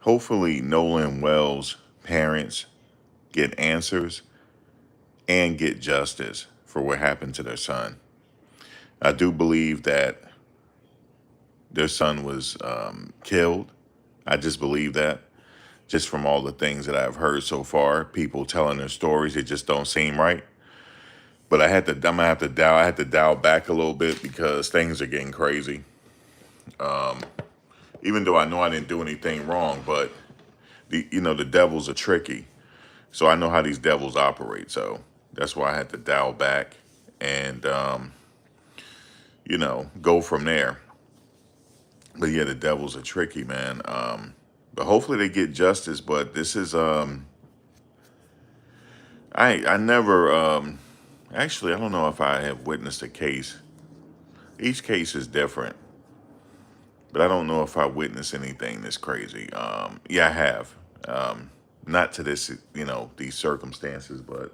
hopefully Nolan Wells' parents get answers and get justice for what happened to their son. I do believe that their son was killed. I just believe that, just from all the things that I've heard so far, people telling their stories, it just don't seem right. But I'm gonna have to dial. I had to dial back a little bit because things are getting crazy. Even though I know I didn't do anything wrong, but the devils are tricky. So I know how these devils operate. So that's why I had to dial back and go from there. But yeah, the devils are tricky, man. But hopefully they get justice. But this is I never actually, I don't know if I have witnessed a case. Each case is different, but I don't know if I witnessed anything this crazy. Yeah, I have. Not to this, these circumstances, but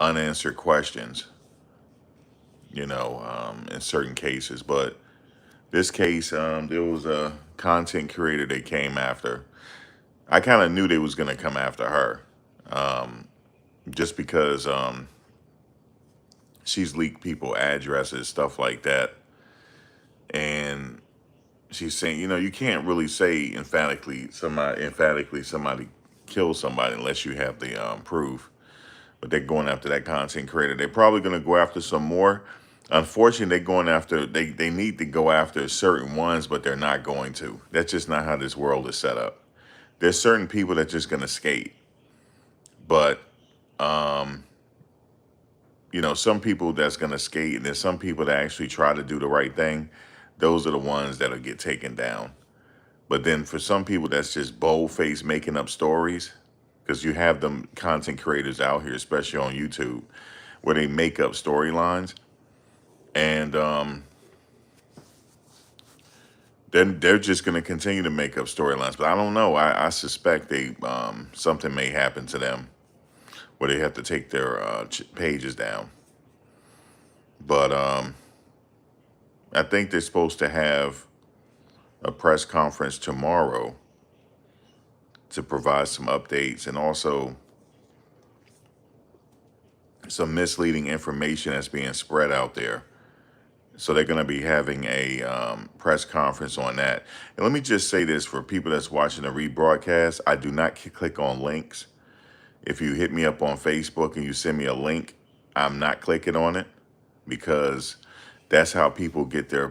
unanswered questions, in certain cases. But this case, there was a content creator they came after. I kind of knew they was gonna come after her, just because she's leaked people addresses, stuff like that, and she's saying, you can't really say emphatically somebody killed somebody unless you have the proof. But they're going after that content creator. They're probably going to go after some more. Unfortunately, they need to go after certain ones, but they're not going to. That's just not how this world is set up. There's certain people that just going to skate, but some people that's going to skate, and there's some people that actually try to do the right thing. Those are the ones that'll get taken down. But then for some people that's just bold-faced making up stories, because you have them content creators out here, especially on YouTube, where they make up storylines, and then they're just going to continue to make up storylines. But I don't know. I suspect something may happen to them where they have to take their pages down. But I think they're supposed to have a press conference tomorrow to provide some updates and also some misleading information that's being spread out there. So they're going to be having a press conference on that. And let me just say this for people that's watching the rebroadcast: I do not click on links. If you hit me up on Facebook and you send me a link, I'm not clicking on it, because that's how people get their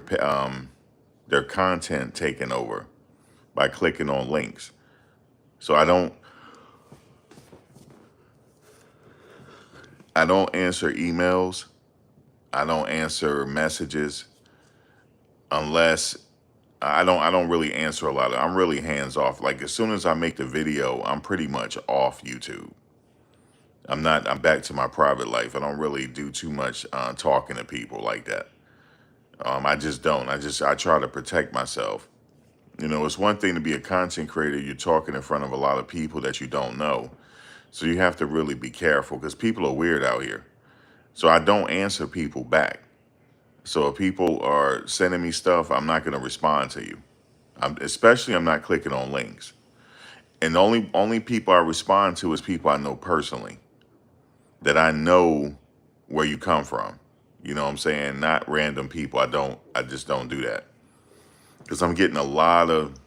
content taken over, by clicking on links. So I don't answer emails. I don't answer messages unless I don't really answer a lot. I'm really hands off. Like, as soon as I make the video, I'm pretty much off YouTube. I'm back to my private life. I don't really do too much talking to people like that. I just don't. I try to protect myself. It's one thing to be a content creator. You're talking in front of a lot of people that you don't know. So you have to really be careful, because people are weird out here. So I don't answer people back. So if people are sending me stuff, I'm not going to respond to you. I'm not clicking on links. And the only people I respond to is people I know personally, that I know where you come from. You know what I'm saying? Not random people. I just don't do that. Because I'm getting a lot of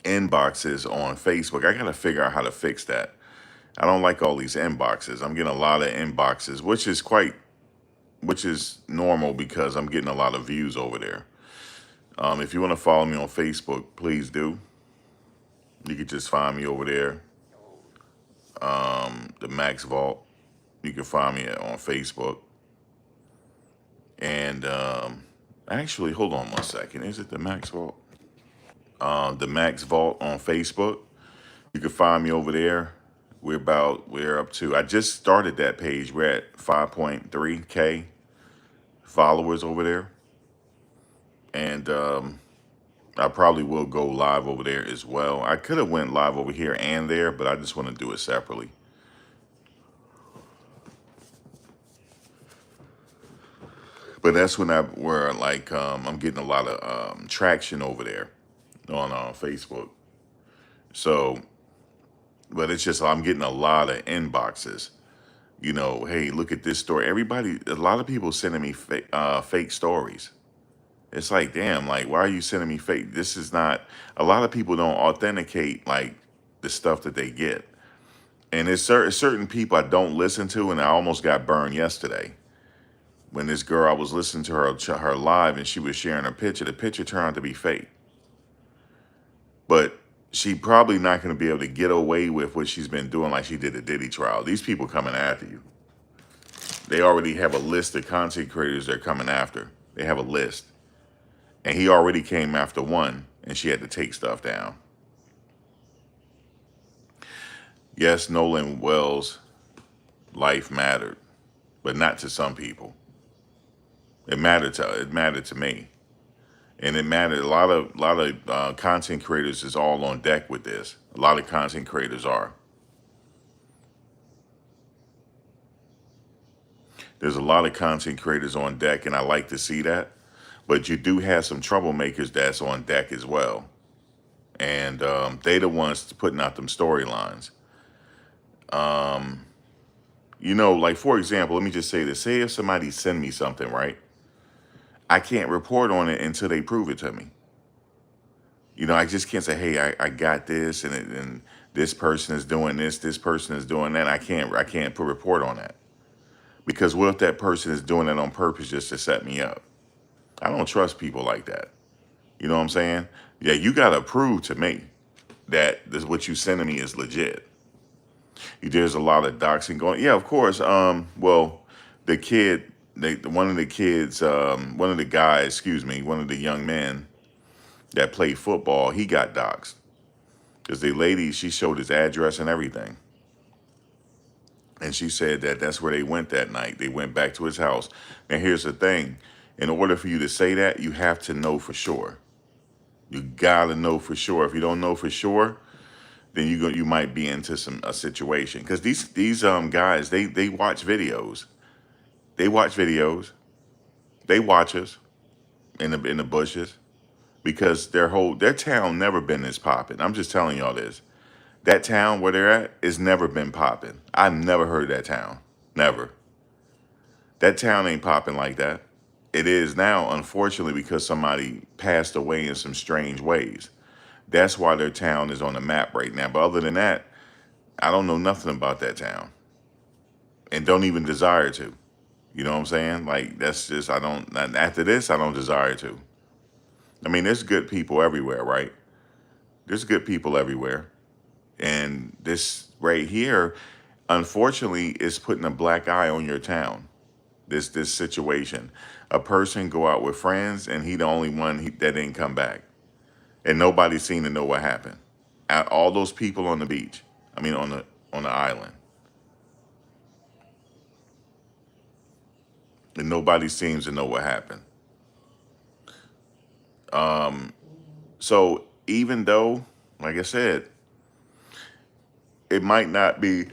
inboxes on Facebook. I got to figure out how to fix that. I don't like all these inboxes. I'm getting a lot of inboxes, which is normal, because I'm getting a lot of views over there. If you want to follow me on Facebook, please do. You can just find me over there. The Max Vault. You can find me on Facebook. And actually, hold on one second. Is it the Max Vault? The Max Vault on Facebook. You can find me over there. We're up to, I just started that page. We're at 5.3K followers over there. And I probably will go live over there as well. I could have went live over here and there, but I just want to do it separately. But that's where I'm getting a lot of traction over there on Facebook. So, but it's just I'm getting a lot of inboxes. Hey, look at this story. A lot of people sending me fake stories. It's like, damn, like, why are you sending me fake? This is not. A lot of people don't authenticate like the stuff that they get, and there's certain people I don't listen to, and I almost got burned yesterday when this girl I was listening to her live, and she was sharing her picture. The picture turned out to be fake, but she probably not going to be able to get away with what she's been doing like she did the Diddy trial. These people coming after you. They already have a list of content creators they're coming after. They have a list. And he already came after one, and she had to take stuff down. Yes, Nolan Wells' life mattered, but not to some people. It mattered to me. And it mattered. A lot of content creators is all on deck with this. A lot of content creators are. There's a lot of content creators on deck, and I like to see that. But you do have some troublemakers that's on deck as well, and they the ones putting out them storylines. Like for example, let me just say this: say if somebody send me something, right? I can't report on it until they prove it to me. I just can't say, hey, I got this, and this person is doing this person is doing that. I can't put report on that because what if that person is doing it on purpose just to set me up? I don't trust people like that. You know what I'm saying? Yeah, you gotta prove to me that this what you sending me is legit. There's a lot of doxing going. Yeah, of course. Well, the kid, one of the kids, one of the guys, excuse me, one of the young men that played football, he got doxed because the lady, she showed his address and everything, and she said that that's where they went that night. They went back to his house. And here's the thing: in order for you to say that, you have to know for sure. You gotta know for sure. If you don't know for sure, then you might be into a situation because these guys they watch videos. They watch videos. They watch us in the bushes because their town never been this popping. I'm just telling y'all this. That town where they're at is never been popping. I've never heard that town. Never. That town ain't popping like that. It is now, unfortunately, because somebody passed away in some strange ways. That's why their town is on the map right now. But other than that, I don't know nothing about that town and don't even desire to. You know what I'm saying? Like, that's just, I don't, after this, I don't desire to. I mean, there's good people everywhere, right? There's good people everywhere. And this right here, unfortunately, is putting a black eye on your town. This situation. A person go out with friends and he the only one that didn't come back. And nobody seemed to know what happened. All those people on the beach, I mean on the island. And nobody seems to know what happened. So even though, like I said, it might not be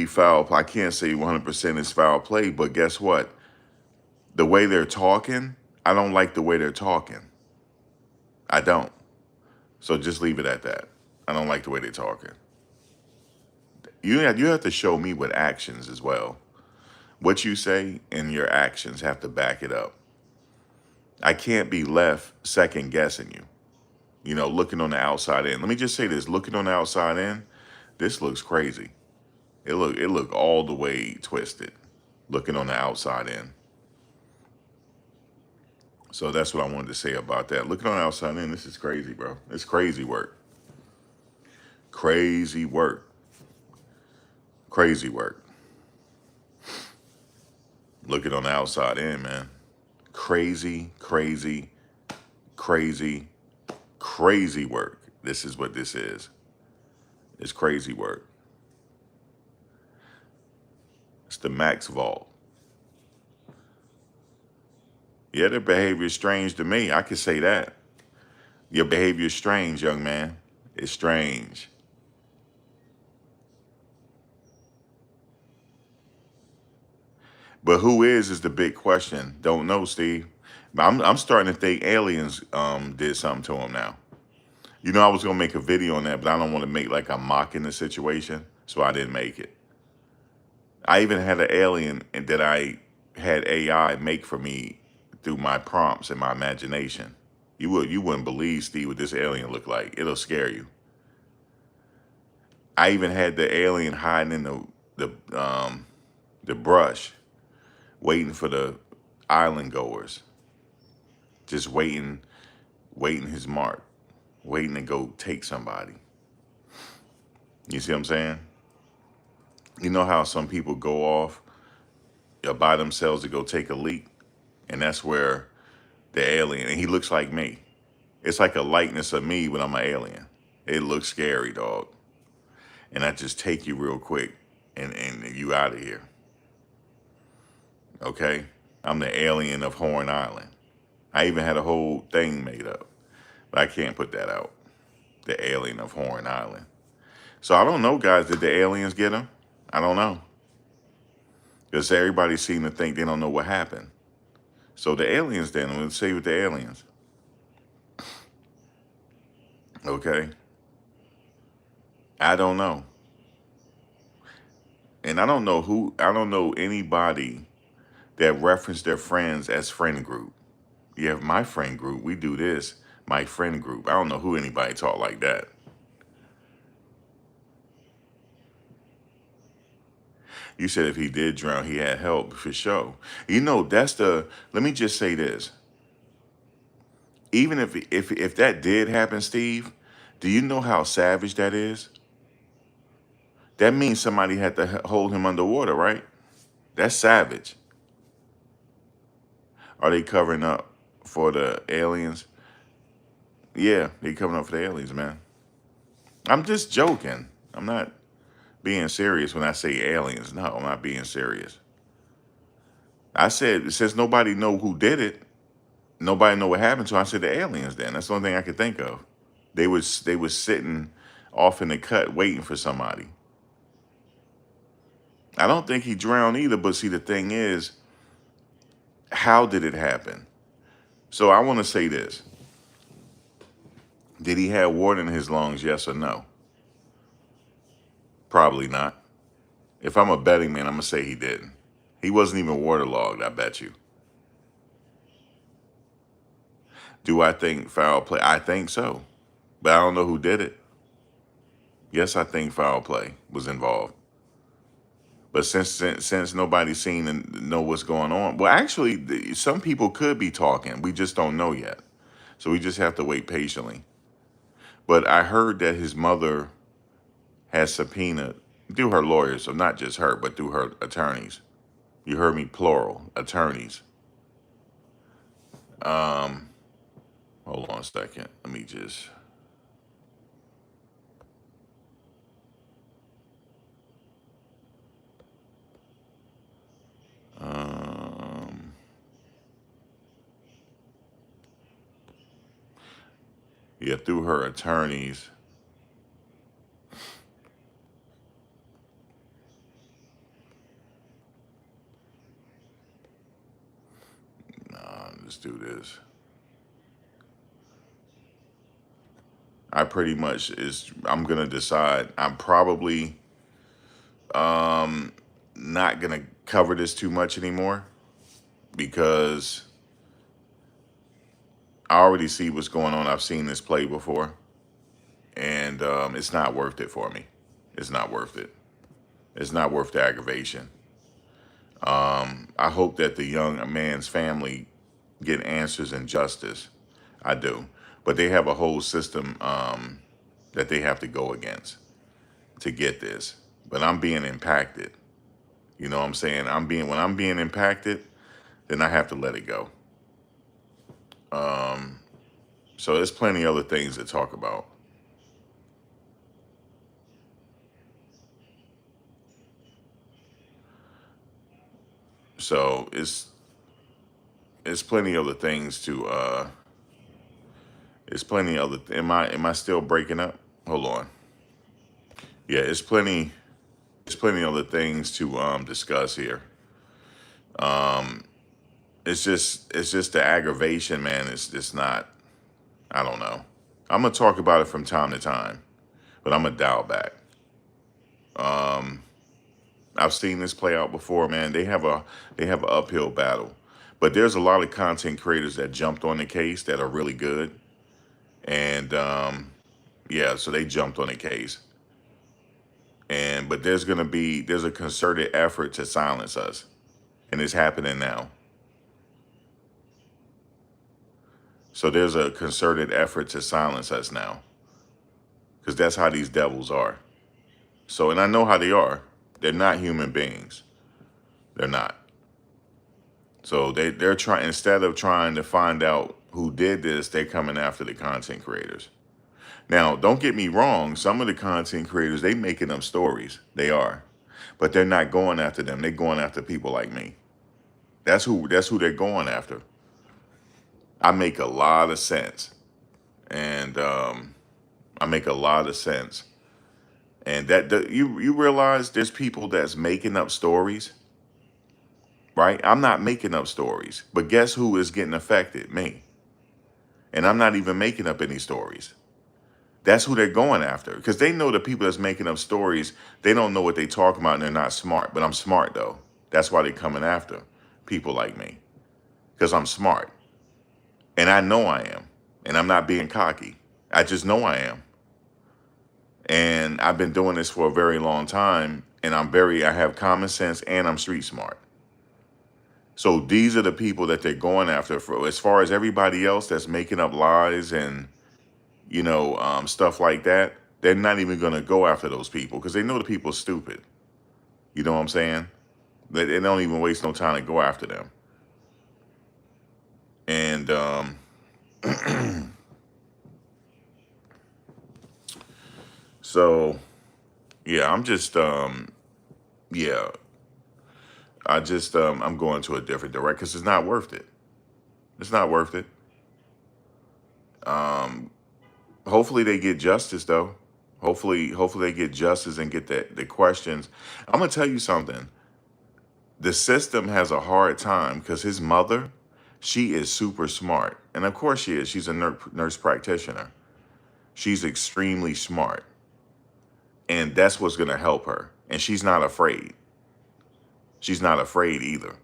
foul. I can't say 100% is foul play, but guess what? The way they're talking, I don't like the way they're talking. I don't. So just leave it at that. I don't like the way they're talking. You have to show me with actions as well. What you say and your actions have to back it up. I can't be left second guessing you. Looking on the outside in. Let me just say this: looking on the outside in, this looks crazy. It look all the way twisted. Looking on the outside in. So that's what I wanted to say about that. Looking on the outside in, this is crazy, bro. It's crazy work. Crazy work. Crazy work. Looking on the outside in, man. Crazy, crazy, crazy, crazy work. This is what this is. It's crazy work. It's the Max Vault. Yeah, their behavior is strange to me. I could say that. Your behavior is strange, young man. It's strange. But who is the big question. Don't know, Steve. I'm starting to think aliens did something to him now. You know, I was gonna make a video on that, but I don't want to make like I'm mocking the situation, so I didn't make it. I even had an alien that I had AI make for me through my prompts and my imagination. You wouldn't believe, Steve, what this alien looked like. It'll scare you. I even had the alien hiding in the brush, waiting for the island goers, just waiting his mark, waiting to go take somebody. You see what I'm saying? You know how some people go off by themselves to go take a leak, and that's where the alien, and he looks like me. It's like a likeness of me when I'm an alien. It looks scary, dog. And I just take you real quick and you out of here. Okay? I'm the alien of Horn Island. I even had a whole thing made up, but I can't put that out. The alien of Horn Island. So I don't know, guys. Did the aliens get him? I don't know. Because everybody seemed to think they don't know what happened. So the aliens then, let's say with the aliens. Okay? I don't know. And I don't know anybody that reference their friends as friend group. You have my friend group, we do this, my friend group. I don't know who anybody talk like that. You said if he did drown, he had help for sure. You know, let me just say this. Even if that did happen, Steve, do you know how savage that is? That means somebody had to hold him underwater, right? That's savage. Are they covering up for the aliens? Yeah, they covering up for the aliens, man. I'm just joking. I'm not being serious when I say aliens. No, I'm not being serious. I said, since nobody know who did it, nobody know what happened to him, I said the aliens then. That's the only thing I could think of. They was sitting off in the cut waiting for somebody. I don't think he drowned either, but see the thing is, how did it happen? So I want to say this. Did he have water in his lungs, yes or no? Probably not. If I'm a betting man, I'm gonna say he didn't. He wasn't even waterlogged, I bet you. Do I think foul play? I think so. But I don't know who did it. Yes, I think foul play was involved. But since nobody's seen and know what's going on, well, actually, some people could be talking. We just don't know yet. So we just have to wait patiently. But I heard that his mother has subpoenaed through her lawyers, so not just her, but through her attorneys. You heard me, plural, attorneys. Um, Hold on a second. Let me just. Um, yeah, through her attorneys. Let's do this. I pretty much I'm gonna decide. I'm probably not gonna cover this too much anymore because I already see what's going on. I've seen this play before, and it's not worth it for me. It's not worth it. It's not worth the aggravation. I hope that the young man's family get answers and justice. I do, but they have a whole system that they have to go against to get this. But I'm being impacted. You know what I'm saying? When I'm being impacted, then I have to let it go. So there's plenty of other things to talk about. So it's plenty of other things to it's plenty of other am I still breaking up? Hold on. Yeah, it's plenty of other things to discuss here. it's just the aggravation, man. It's not. I don't know. I'm gonna talk about it from time to time, but I'm gonna dial back. Um, I've seen this play out before, man. They have an uphill battle, but there's a lot of content creators that jumped on the case that are really good, and yeah, so they jumped on the case, and but there's a concerted effort to silence us, and it's happening now. So there's a concerted effort to silence us now, because that's how these devils are. So, and I know how they are. They're not human beings. They're not. So they're trying, instead of trying to find out who did this, they're coming after the content creators. Now, don't get me wrong. Some of the content creators, they making up stories. They are, but they're not going after them. They're going after people like me. That's who they're going after. I make a lot of sense, and I make a lot of sense. And you realize there's people that's making up stories, right? I'm not making up stories, but guess who is getting affected? Me. And I'm not even making up any stories. That's who they're going after, because they know the people that's making up stories, they don't know what they talk about and they're not smart. But I'm smart though. That's why they're coming after people like me, because I'm smart and I know I am, and I'm not being cocky. I just know I am. And I've been doing this for a very long time, and I have common sense and I'm street smart. So these are the people that they're going after. For as far as everybody else that's making up lies and stuff like that, they're not even going to go after those people because they know the people are stupid. You know what I'm saying? They don't even waste no time to go after them. And so yeah, yeah, I'm going to a different direction because it's not worth it. It's not worth it. Um, Hopefully they get justice though. Hopefully they get justice and get the questions. I'm gonna tell you something. The system has a hard time because his mother, she is super smart, and of course she is. She's a nurse practitioner. She's extremely smart, and that's what's gonna help her. And she's not afraid. She's not afraid either.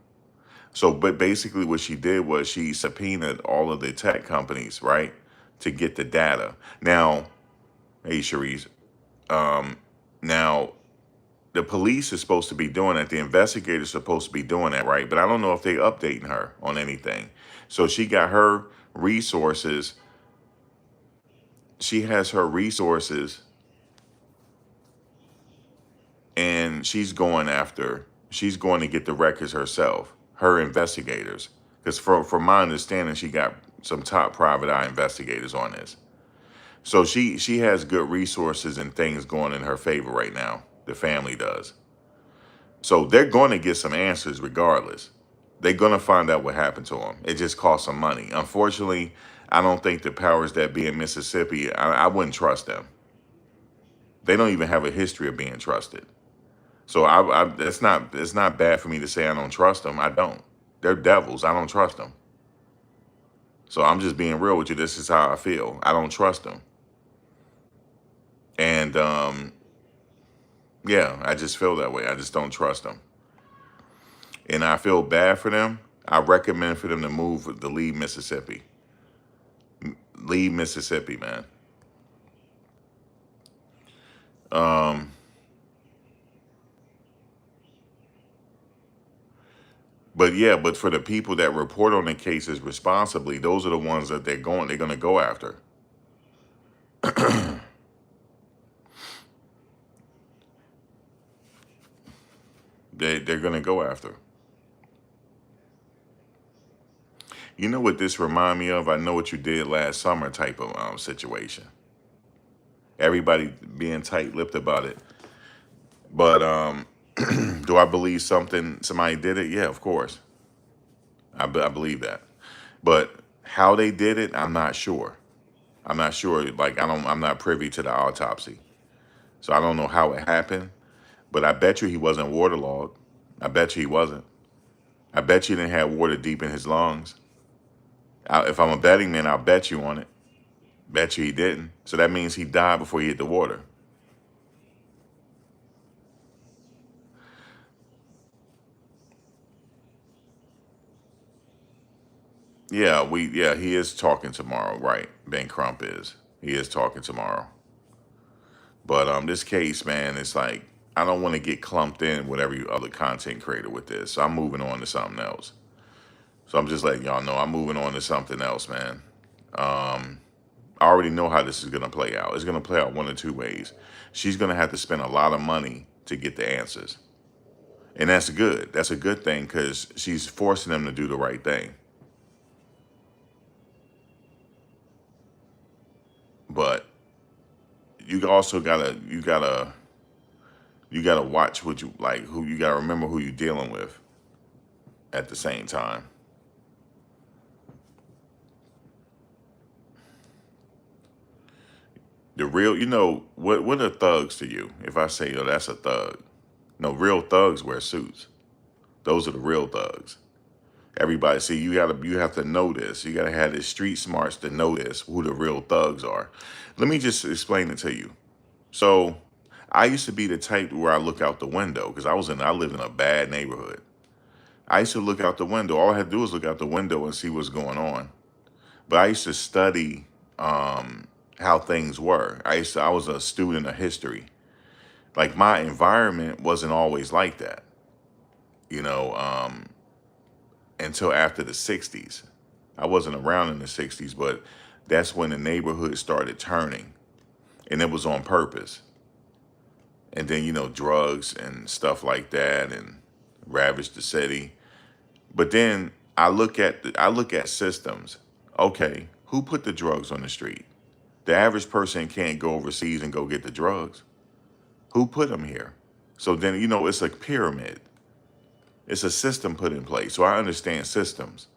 So, but basically, what she did was she subpoenaed all of the tech companies, right, to get the data. Now, hey, Cherise. Um, Now, the police is supposed to be doing that. The investigators are supposed to be doing that, right? But I don't know if they updating her on anything. So she got her resources. She has her resources, and she's going to get the records herself, her investigators. Because from my understanding, she got some top private eye investigators on this. So she has good resources and things going in her favor right now. The family does. So they're going to get some answers regardless. They're going to find out what happened to them. It just costs some money. Unfortunately, I don't think the powers that be in Mississippi, I wouldn't trust them. They don't even have a history of being trusted. So it's not bad for me to say I don't trust them. I don't. They're devils. I don't trust them. So I'm just being real with you. This is how I feel. I don't trust them. And yeah, I just feel that way. I just don't trust them. And I feel bad for them. I recommend for them to move to leave Mississippi. Leave Mississippi, man. Um, but yeah, but for the people that report on the cases responsibly, those are the ones that they're going to go after. They're going to go after. You know what this remind me of? I know what you did last summer type of situation. Everybody being tight-lipped about it. But do I believe somebody did it? Yeah, of course. I believe that. But how they did it, I'm not sure. I'm not sure. Like I'm not privy to the autopsy, so I don't know how it happened. But I bet you he wasn't waterlogged. I bet you he wasn't. I bet you didn't have water deep in his lungs. If I'm a betting man, I'll bet you on it. Bet you he didn't. So that means he died before he hit the water. Yeah, he is talking tomorrow, right? Ben Crump is. He is talking tomorrow. But this case, man, it's like I don't want to get clumped in with every other content creator with this. So I'm moving on to something else. So I'm just letting y'all know I'm moving on to something else, man. Um, I already know how this is gonna play out. It's gonna play out one of two ways. She's gonna have to spend a lot of money to get the answers. And that's good. That's a good thing because she's forcing them to do the right thing. But you gotta watch what you like, who you gotta remember who you're dealing with at the same time. The real, what are thugs to you? If I say, oh, that's a thug. No, real thugs wear suits. Those are the real thugs. Everybody, see, you have to know this. You gotta have the street smarts to know this, who the real thugs are. Let me just explain it to you. So I used to be the type where I look out the window because I lived in a bad neighborhood. I used to look out the window. All I had to do was look out the window and see what's going on. But I used to study how things were. I was a student of history. Like my environment wasn't always like that, you know, until after the 60s. I wasn't around in the 60s, but that's when the neighborhood started turning and it was on purpose. And then, drugs and stuff like that and ravaged the city. But then I look at systems. Okay, who put the drugs on the street? The average person can't go overseas and go get the drugs. Who put them here? So then, it's a pyramid. It's a system put in place. So I understand systems.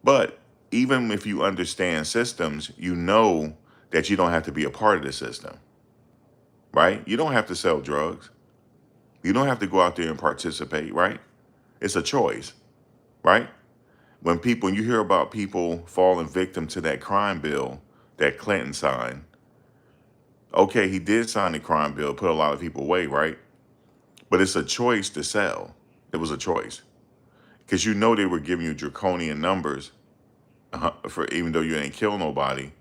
But even if you understand systems, you know that you don't have to be a part of the system, right? You don't have to sell drugs. You don't have to go out there and participate, right? It's a choice, right? When you hear about people falling victim to that crime bill that Clinton signed, okay, he did sign the crime bill, put a lot of people away, right? But it's a choice to sell. It was a choice because they were giving you draconian numbers for even though you ain't kill nobody.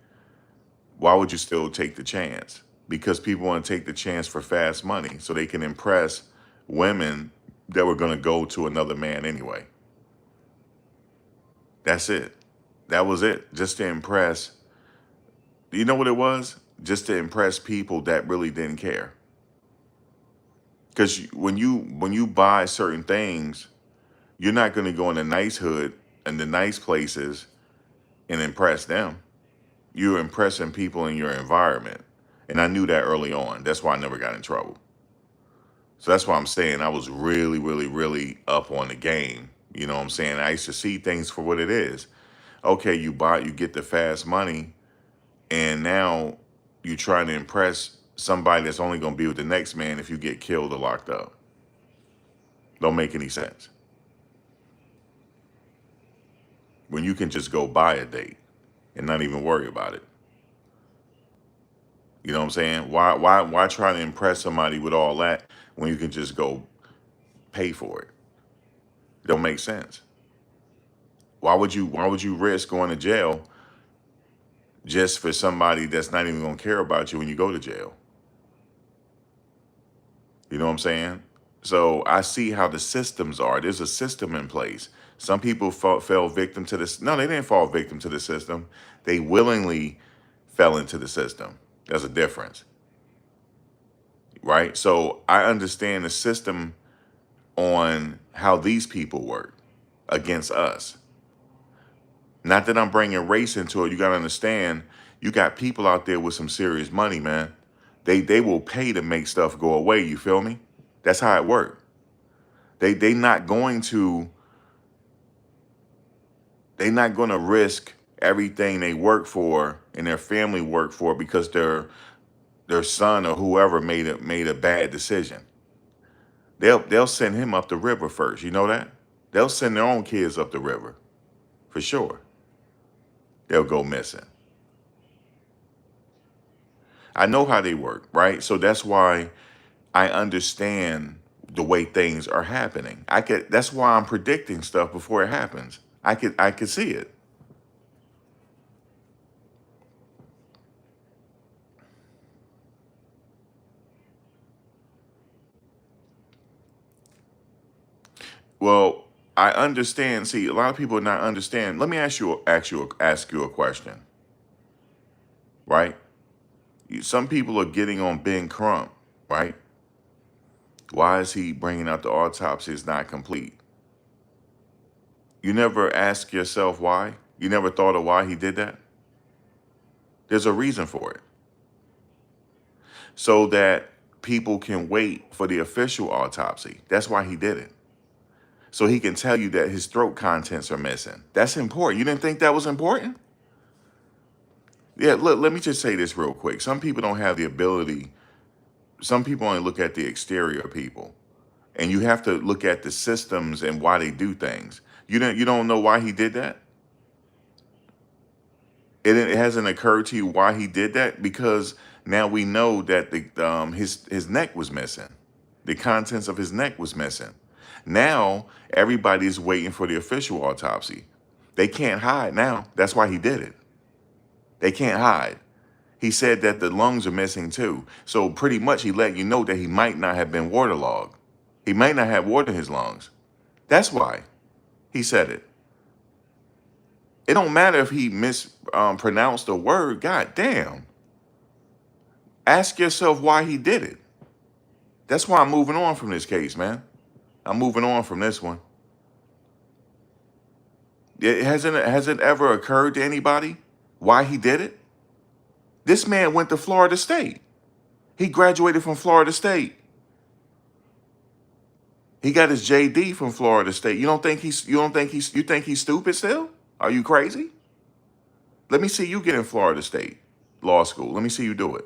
Why would you still take the chance? Because people want to take the chance for fast money so they can impress women that were going to go to another man anyway. That's it. That was it. Just to impress. You know what it was? Just to impress people that really didn't care. Because when you buy certain things, you're not going to go in the nice hood and the nice places and impress them. You're impressing people in your environment. And I knew that early on. That's why I never got in trouble. So that's why I'm saying I was really, really, really up on the game. You know what I'm saying? I used to see things for what it is. Okay, you get the fast money, and now you're trying to impress somebody that's only going to be with the next man if you get killed or locked up. Don't make any sense. When you can just go buy a date and not even worry about it. You know what I'm saying? Why try to impress somebody with all that when you can just go pay for it? It don't make sense. Why would you risk going to jail just for somebody that's not even gonna care about you when you go to jail? You know what I'm saying? So I see how the systems are. There's a system in place. Some people fell victim to this. No, they didn't fall victim to the system. They willingly fell into the system. There's a difference, right? So I understand the system on how these people work against us. Not that I'm bringing race into it. You got to understand, you got people out there with some serious money, man. They will pay to make stuff go away. You feel me? That's how it works. They not going to they not going to risk everything they work for and their family work for because their son or whoever made a bad decision. They'll send him up the river first. You know that? They'll send their own kids up the river, for sure. They'll go missing. I know how they work, right? So that's why I understand the way things are happening. That's why I'm predicting stuff before it happens. I could see it. Well, I understand. See, a lot of people not understand. Let me ask you a question, right? Some people are getting on Ben Crump, right? Why is he bringing out the autopsy is not complete? You never ask yourself why? You never thought of why he did that? There's a reason for it. So that people can wait for the official autopsy. That's why he did it. So he can tell you that his throat contents are missing. That's important. You didn't think that was important? Yeah, look, let me just say this real quick. Some people don't have the ability, some people only look at the exterior of people. And you have to look at the systems and why they do things. You don't know why he did that? It hasn't occurred to you why he did that? Because now we know that his neck was missing. The contents of his neck was missing. Now everybody's waiting for the official autopsy. They can't hide now. That's why he did it. They can't hide. He said that the lungs are missing too. So pretty much he let you know that he might not have been waterlogged. He might not have water in his lungs. That's why he said it. It don't matter if he mispronounced a word. God damn. Ask yourself why he did it. That's why I'm moving on from this case, man. I'm moving on from this one. Has it ever occurred to anybody why he did it? This man went to Florida State. He graduated from Florida State. He got his JD from Florida State. You think he's stupid still? Are you crazy? Let me see you get in Florida State law school. Let me see you do it.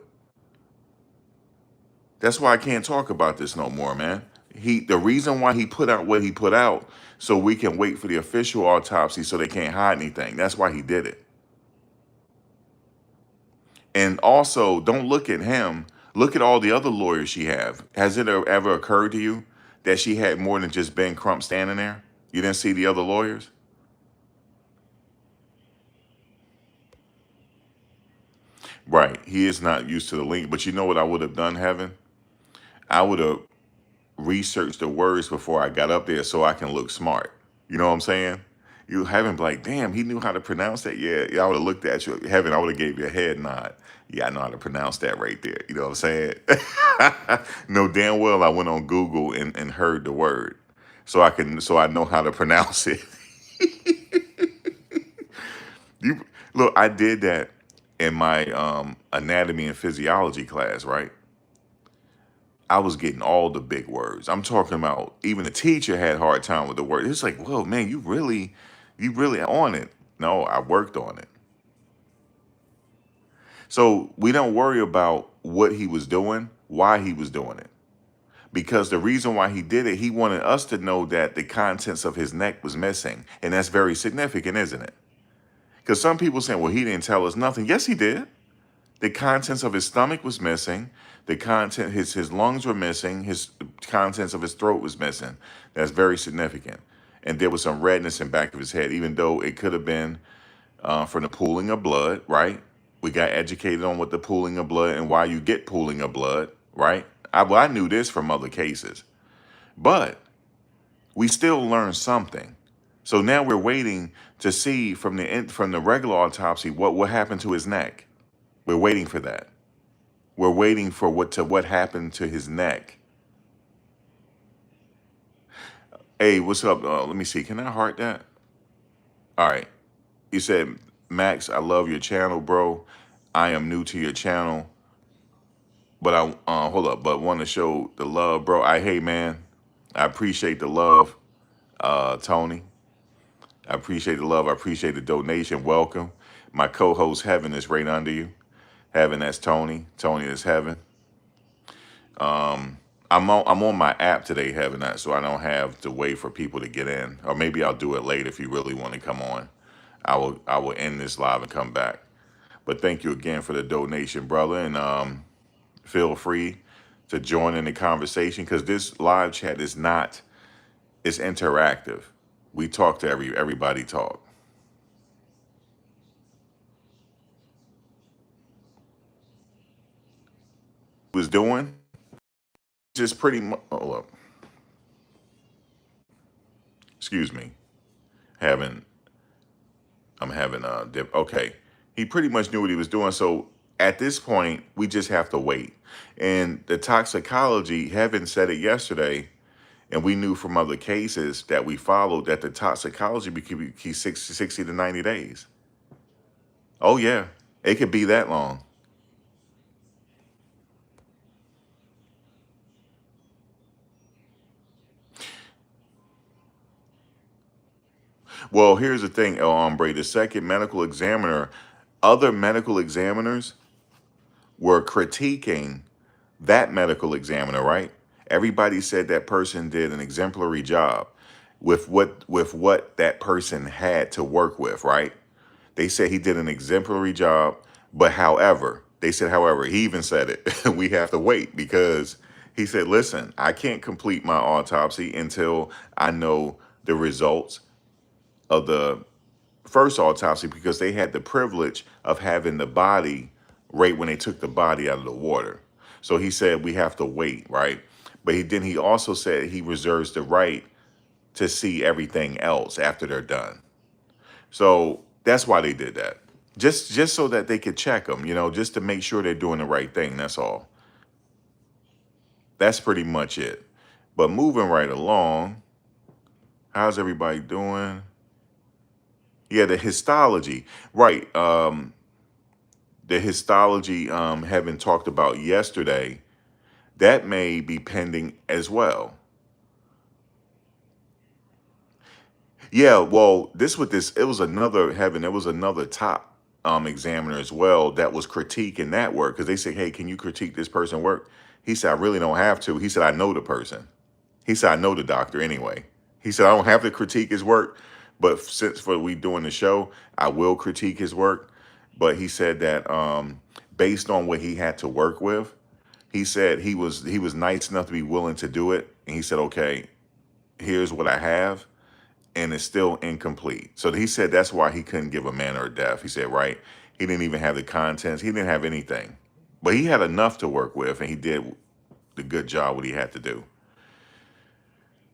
That's why I can't talk about this no more, man. The reason why he put out what he put out, so we can wait for the official autopsy so they can't hide anything. That's why he did it. And also, don't look at him. Look at all the other lawyers she have. Has it ever occurred to you that she had more than just Ben Crump standing there? You didn't see the other lawyers? Right. He is not used to the link. But you know what I would have done, Heaven? I would have researched the words before I got up there so I can look smart. You know what I'm saying? You haven't like, damn, he knew how to pronounce that. Yeah, I would have looked at you, Heaven. I would have gave you a head nod. Yeah, I know how to pronounce that right there. You know what I'm saying? No, damn well I went on Google and heard the word, so I know how to pronounce it. You look, I did that in my anatomy and physiology class, right? I was getting all the big words. I'm talking about even the teacher had a hard time with the word. It's like, whoa, man, you really on it. No, I worked on it. So we don't worry about what he was doing, why he was doing it. Because the reason why he did it, he wanted us to know that the contents of his neck was missing. And that's very significant, isn't it? Because some people saying, well, he didn't tell us nothing. Yes, he did. The contents of his stomach was missing. His lungs were missing. His contents of his throat was missing. That's very significant. And there was some redness in back of his head, even though it could have been from the pooling of blood, right? We got educated on what the pooling of blood and why you get pooling of blood, right? I knew this from other cases, but we still learned something. So now we're waiting to see from the regular autopsy what happened to his neck. We're waiting for that. We're waiting for what happened to his neck. Hey, what's up? Let me see. Can I heart that? All right. You said, Max, I love your channel, bro. I am new to your channel, but hold up, but want to show the love, bro. Hey, man, I appreciate the love, Tony. I appreciate the love. I appreciate the donation. Welcome. My co-host Heaven is right under you. Heaven, that's Tony. Tony is Heaven. I'm on my app today, having that, so I don't have to wait for people to get in. Or maybe I'll do it later if you really want to come on. I will end this live and come back. But thank you again for the donation, brother, and feel free to join in the conversation because this live chat is not, it's interactive. We talk to everybody talk. Was doing just pretty much. Hold up, excuse me. Having I'm having a dip. Okay, he pretty much knew what he was doing. So at this point, we just have to wait. And the toxicology, Heaven said it yesterday, and we knew from other cases that we followed that the toxicology could be 60 to 90 days. Oh yeah, it could be that long. Well, here's the thing, El Hombre. The second medical examiner, other medical examiners were critiquing that medical examiner, right? Everybody said that person did an exemplary job with what that person had to work with, right? They said he did an exemplary job, but however, they said, however, he even said it, we have to wait because he said, listen, I can't complete my autopsy until I know the results of the first autopsy because they had the privilege of having the body right when they took the body out of the water. So he said we have to wait, right? But he also said he reserves the right to see everything else after they're done. So that's why they did that. Just so that they could check them, just to make sure they're doing the right thing. That's all. That's pretty much it. But moving right along, how's everybody doing? Yeah, the histology. Right. The histology having talked about yesterday, that may be pending as well. Yeah, well, it was another Heaven, there was another top examiner as well that was critiquing that work because they said, hey, can you critique this person work? He said, I really don't have to. He said, I know the person. He said, I know the doctor anyway. He said, I don't have to critique his work, but since for we doing the show, I will critique his work. But he said that based on what he had to work with, he said he was nice enough to be willing to do it. And he said, okay, here's what I have, and it's still incomplete. So he said that's why he couldn't give a manner of death. He said, right, he didn't even have the contents. He didn't have anything. But he had enough to work with, and he did the good job what he had to do.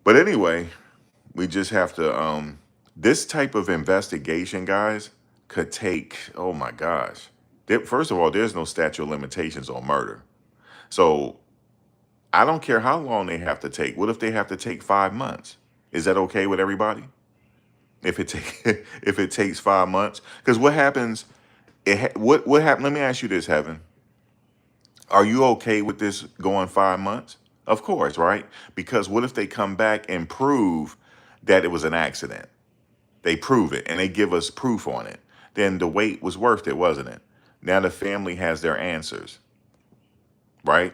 But anyway, we just have to this type of investigation, guys, could take, oh my gosh. First of all, there's no statute of limitations on murder. So I don't care how long they have to take. What if they have to take 5 months? Is that okay with everybody? If it take if it takes 5 months? Because what happens? What happened? Let me ask you this, Heaven. Are you okay with this going 5 months? Of course, right? Because what if they come back and prove that it was an accident? They prove it and they give us proof on it. Then the wait was worth it, wasn't it? Now the family has their answers, right?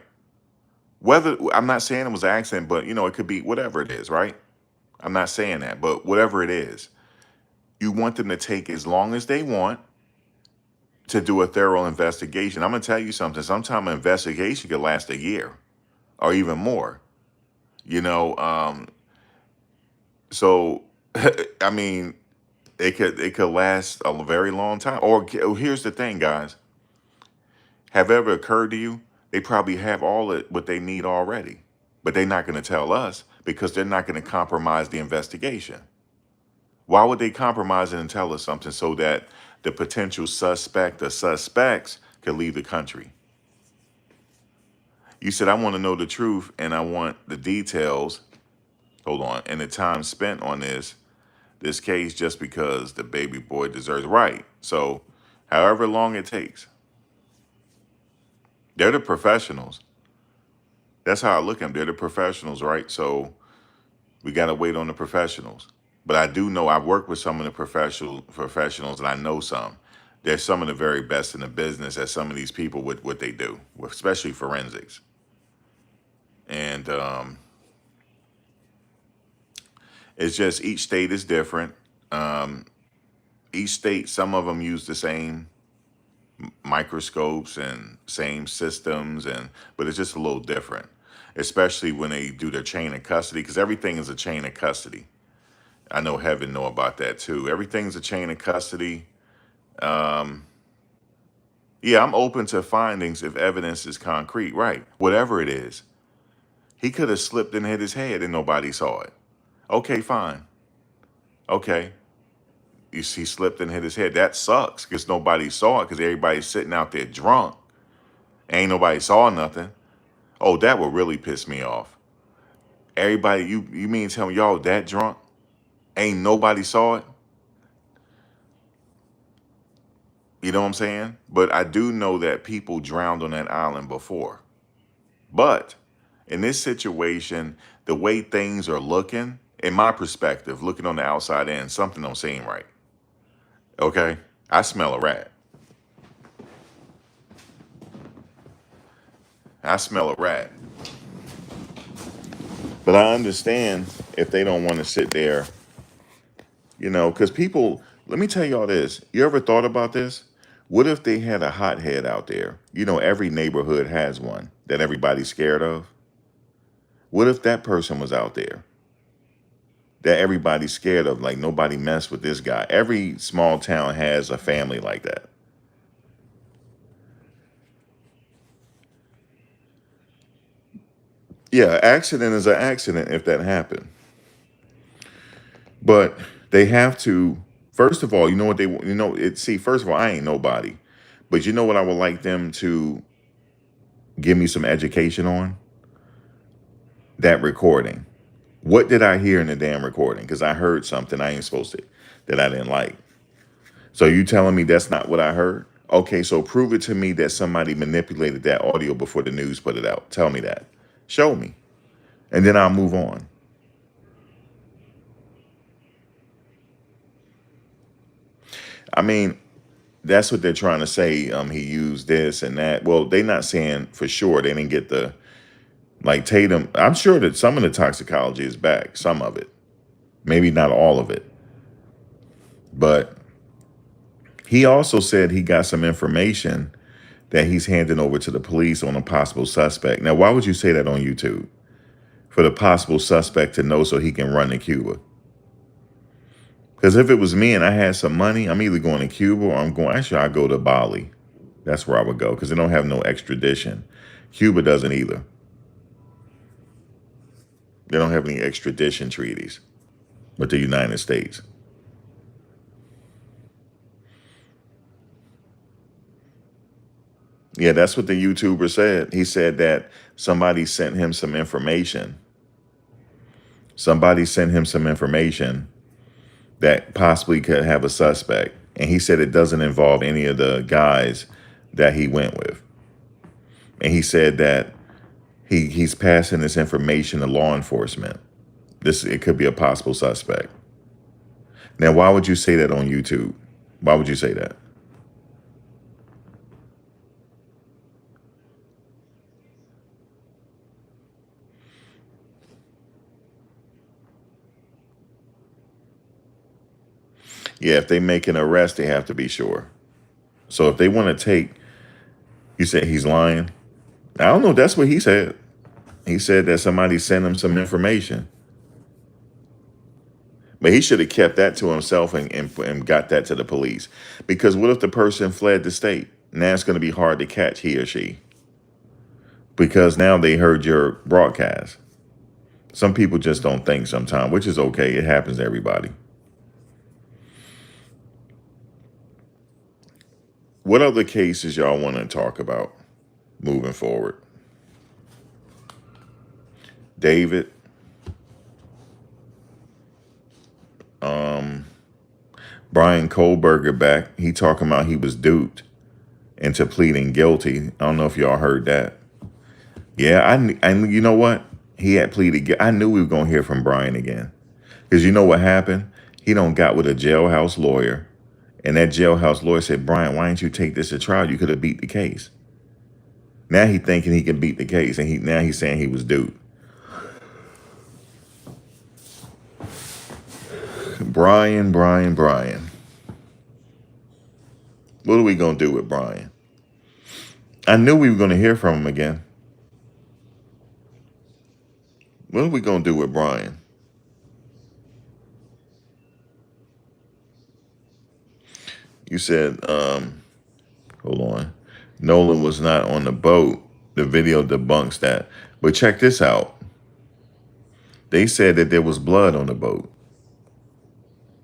Whether I'm not saying it was an accident, but it could be whatever it is, right? I'm not saying that, but whatever it is, you want them to take as long as they want to do a thorough investigation. I'm gonna tell you something. Sometimes an investigation could last a year or even more. You know, so I mean, it could last a very long time. Or here's the thing, guys. Have it ever occurred to you? They probably have all it what they need already, but they're not going to tell us because they're not going to compromise the investigation. Why would they compromise it and tell us something so that the potential suspect or suspects could leave the country? You said, I want to know the truth and I want the details. Hold on. And the time spent on this case just because the baby boy deserves right. So however long it takes, they're the professionals. That's how I look at them. They're the professionals, right? So we got to wait on the professionals. But I do know I've worked with some of the professionals, and I know some. They're some of the very best in the business at some of these people with what they do, especially forensics. And it's just each state is different. Um, each state, some of them use the same microscopes and same systems, but it's just a little different, especially when they do their chain of custody, because everything is a chain of custody. I know Heaven know about that too. Everything's a chain of custody. Um, yeah, I'm open to findings if evidence is concrete, right? Whatever it is. He could have slipped and hit his head and nobody saw it. Okay, fine. Okay. You see, slipped and hit his head. That sucks because nobody saw it because everybody's sitting out there drunk. Ain't nobody saw nothing. Oh, that would really piss me off. Everybody, you mean tell me y'all that drunk? Ain't nobody saw it? You know what I'm saying? But I do know that people drowned on that island before. But in this situation, the way things are looking, in my perspective, looking on the outside in, something don't seem right. Okay? I smell a rat. I smell a rat. But I understand if they don't want to sit there, because people, let me tell y'all this. You ever thought about this? What if they had a hothead out there? Every neighborhood has one that everybody's scared of. What if that person was out there that everybody's scared of? Like nobody messed with this guy. Every small town has a family like that. Yeah, accident is an accident if that happened. But they have to, first of all, you know what see, first of all, I ain't nobody. But you know what I would like them to give me some education on? That recording. What did I hear in the damn recording? Because I heard something I ain't supposed to, that I didn't like. So you telling me that's not what I heard? Okay, so prove it to me that somebody manipulated that audio before the news put it out. Tell me that. Show me. And then I'll move on. I mean, that's what they're trying to say. He used this and that. Well, they're not saying for sure. They didn't get the, like Tatum. I'm sure that some of the toxicology is back. Some of it. Maybe not all of it. But he also said he got some information that he's handing over to the police on a possible suspect. Now, why would you say that on YouTube? For the possible suspect to know so he can run to Cuba. Because if it was me and I had some money, I'm either going to Cuba or I'll go to Bali. That's where I would go because they don't have no extradition. Cuba doesn't either. They don't have any extradition treaties with the United States. Yeah, that's what the YouTuber said. He said that somebody sent him some information. Somebody sent him some information that possibly could have a suspect. And he said it doesn't involve any of the guys that he went with. And he said that he's passing this information to law enforcement. It could be a possible suspect. Now, why would you say that on YouTube? Why would you say that? Yeah, if they make an arrest, they have to be sure. So if they want to you said he's lying? I don't know. That's what he said. He said that somebody sent him some information. But he should have kept that to himself and got that to the police. Because what if the person fled the state? Now it's going to be hard to catch he or she. Because now they heard your broadcast. Some people just don't think sometimes, which is okay. It happens to everybody. What other cases y'all want to talk about moving forward? David, Brian Kohlberger back. He talking about he was duped into pleading guilty. I don't know if y'all heard that. Yeah, I you know what? He had pleaded. I knew we were going to hear from Brian again. Because you know what happened? He don't got with a jailhouse lawyer. And that jailhouse lawyer said, Brian, why didn't you take this to trial? You could have beat the case. Now he thinking he can beat the case. And now he's saying he was duped. Brian. What are we gonna do with Brian? I knew we were gonna hear from him again. What are we gonna do with Brian? You said, hold on. Nolan was not on the boat. The video debunks that. But check this out. They said that there was blood on the boat.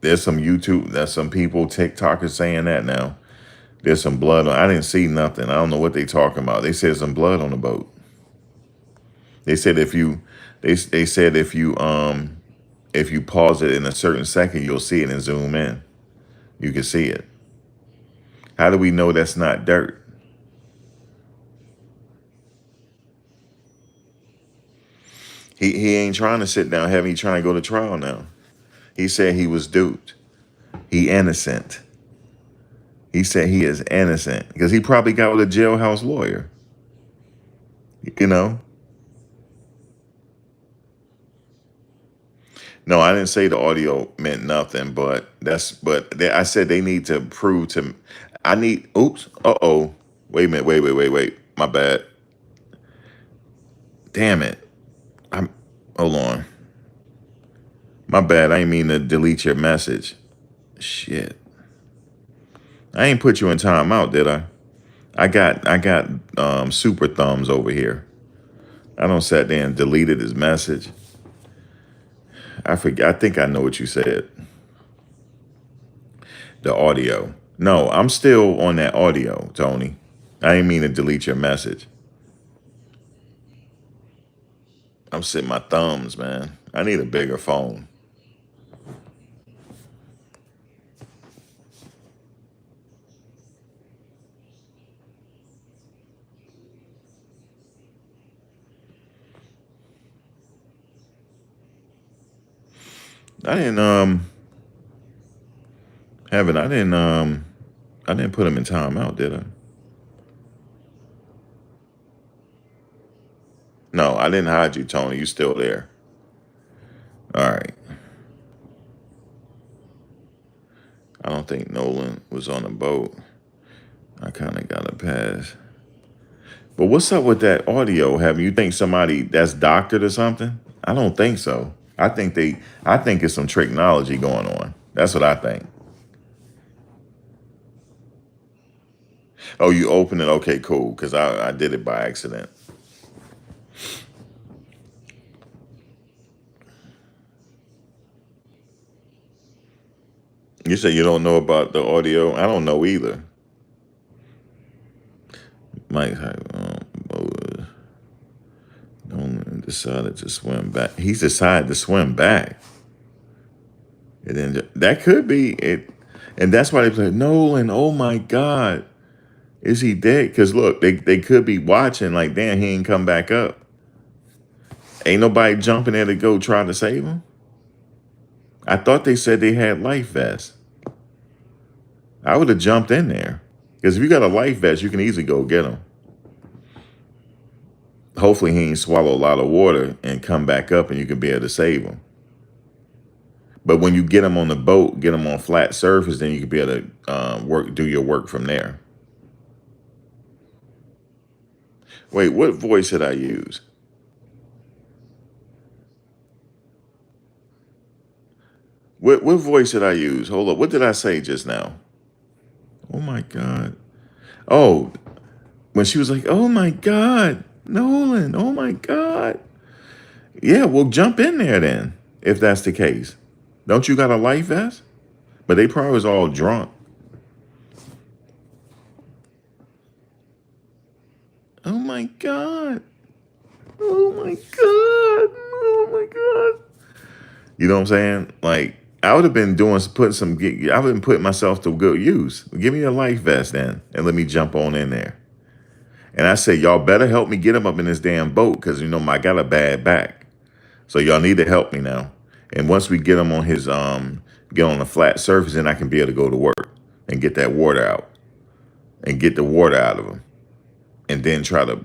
There's some people, TikTokers saying that now. There's some blood on. I didn't see nothing. I don't know what they talking about. They said some blood on the boat. They said they said if you pause it in a certain second, you'll see it and zoom in. You can see it. How do we know that's not dirt? He ain't trying to sit down heavy. He trying to go to trial now. He said he was duped. He innocent. He said he is innocent because he probably got with a jailhouse lawyer. You know? No, I didn't say the audio meant nothing, but I said they need to prove to. I need. Oops. Uh-oh. Wait a minute. Wait. My bad. Damn it. I'm. Hold on. My bad. I ain't mean to delete your message. Shit. I ain't put you in timeout, did I? I got super thumbs over here. I don't sat there and deleted his message. I forget. I think I know what you said. The audio. No, I'm still on that audio, Tony. I didn't mean to delete your message. I'm sitting my thumbs, man. I need a bigger phone. I didn't have it. I didn't put him in timeout, did I? No, I didn't hide you, Tony. You still there. All right. I don't think Nolan was on the boat. I kind of got a pass. But what's up with that audio? Have you think somebody that's doctored or something? I don't think so. I think it's some technology going on. That's what I think. Oh, you open it? Okay, cool. Because I did it by accident. You say you don't know about the audio? I don't know either. Mike Nolan decided to swim back. He's decided to swim back. And then that could be it. And that's why they play Nolan. Oh my God. Is he dead? Because look, they could be watching like, damn, he ain't come back up. Ain't nobody jumping there to go try to save him. I thought they said they had life vests. I would have jumped in there. Because if you got a life vest, you can easily go get him. Hopefully he ain't swallow a lot of water and come back up and you can be able to save him. But when you get him on the boat, get him on flat surface, then you can be able to do your work from there. Wait, what voice did I use? What voice did I use? Hold up. What did I say just now? Oh my God. Oh, when she was like, oh my God, Nolan, oh my God. Yeah, well, jump in there then, if that's the case. Don't you got a life vest? But they probably was all drunk. Oh my God. Oh my God. Oh my God. You know what I'm saying? Like, I would have been I would have been putting myself to good use. Give me a life vest then and let me jump on in there. And I said, y'all better help me get him up in this damn boat because, I got a bad back. So y'all need to help me now. And once we get him on get on a flat surface, then I can be able to go to work and get that water out and get the water out of him. And then try to,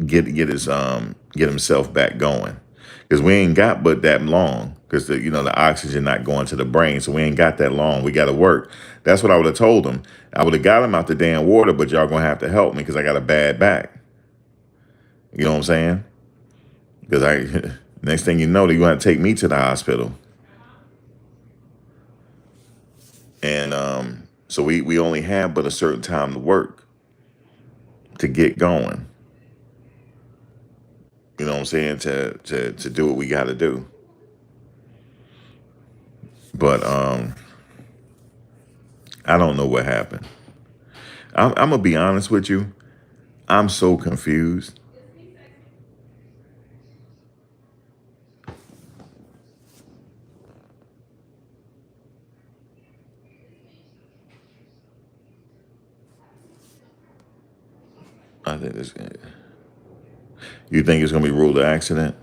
get himself back going. Because we ain't got but that long. because the oxygen not going to the brain. So we ain't got that long. We got to work. That's what I would have told him. I would have got him out the damn water, but y'all gonna have to help me because I got a bad back. You know what I'm saying? Because next thing you know, they're gonna have to take me to the hospital. And so we only have but a certain time to work to get going. You know what I'm saying? To do what we got to do. But I don't know what happened. I'm gonna be honest with you. I'm so confused. I think this. You think it's gonna be ruled an accident?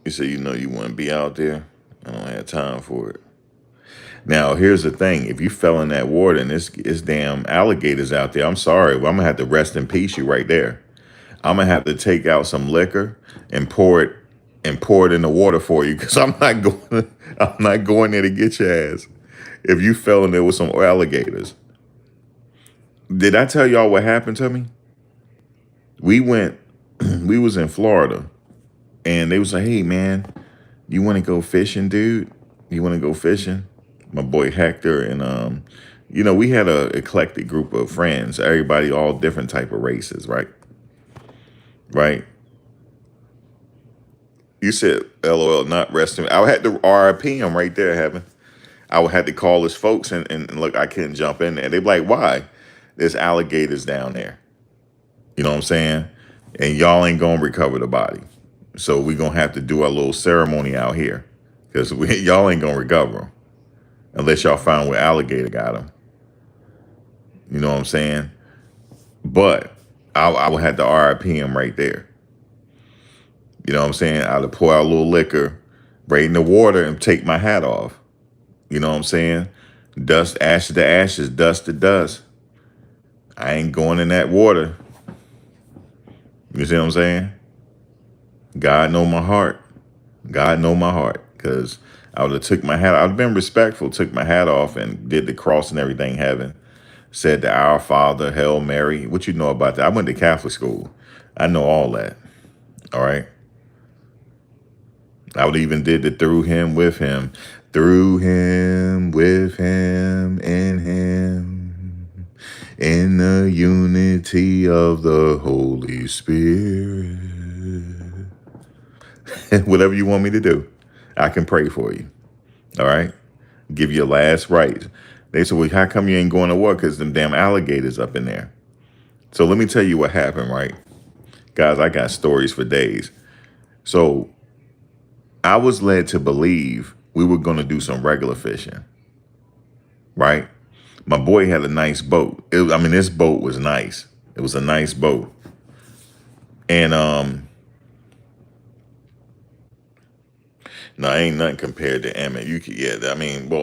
You say you wouldn't be out there. I don't have time for it. Now here's the thing: if you fell in that water and it's damn alligators out there, I'm sorry, but I'm gonna have to rest in peace you right there. I'm gonna have to take out some liquor and pour it in the water for you because I'm not going there to get your ass. If you fell in there with some alligators, did I tell y'all what happened to me? We went, we was in Florida, and they was like, "Hey man, you want to go fishing, dude? You want to go fishing?" My boy Hector and we had a eclectic group of friends, everybody all different type of races, right? Right. You said LOL, not resting. I had to RIP him right there, Heaven. I would have to call his folks and look, I couldn't jump in there. They be like, why? There's alligators down there. You know what I'm saying? And y'all ain't gonna recover the body. So we gonna have to do our little ceremony out here. Because y'all ain't gonna recover them. Unless y'all find where alligator got them. You know what I'm saying? But I would have to RIP him right there. You know what I'm saying? I would pour out a little liquor, right in the water and take my hat off. You know what I'm saying? Dust, ashes to ashes, dust to dust. I ain't going in that water. You see what I'm saying? God know my heart. God know my heart. Because I would have took my hat. I'd have been respectful, took my hat off and did the cross and everything, heaven. Said the Our Father, Hail Mary. What you know about that? I went to Catholic school. I know all that. All right. I would even did the through him, with him, through him, with him, in the unity of the Holy Spirit. Whatever you want me to do, I can pray for you. All right. Give you your last rites. They said, well, how come you ain't going to work? Because them damn alligators up in there. So let me tell you what happened, right? Guys, I got stories for days. So I was led to believe we were going to do some regular fishing, right? My boy had a nice boat. This boat was nice. It was a nice boat. And no, ain't nothing compared to Emmett.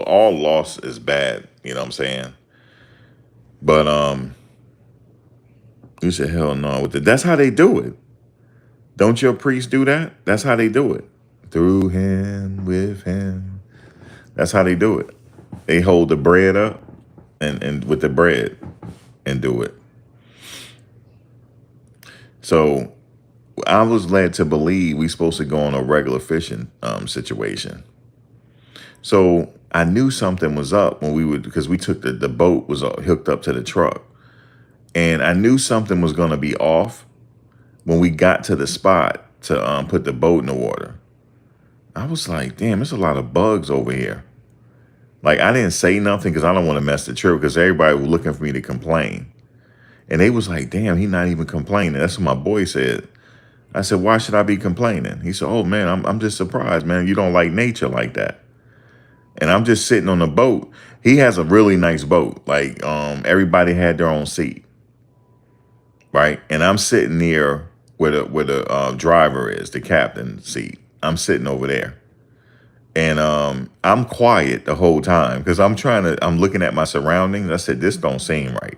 All loss is bad, you know what I'm saying? But you said hell no with it. That's how they do it. Don't your priests do that? That's how they do it. Through him, with him. That's how they do it. They hold the bread up and with the bread and do it. So I was led to believe we supposed to go on a regular fishing situation. So I knew something was up because we took the boat was hooked up to the truck. And I knew something was going to be off when we got to the spot to put the boat in the water. I was like, damn, there's a lot of bugs over here. Like, I didn't say nothing because I don't want to mess the trip because everybody was looking for me to complain. And they was like, damn, he not even complaining. That's what my boy said. I said, why should I be complaining? He said, oh, man, I'm just surprised, man. You don't like nature like that. And I'm just sitting on the boat. He has a really nice boat. Like, everybody had their own seat. Right. And I'm sitting near where the driver is, the captain seat. I'm sitting over there. And I'm quiet the whole time because I'm looking at my surroundings. I said, this don't seem right.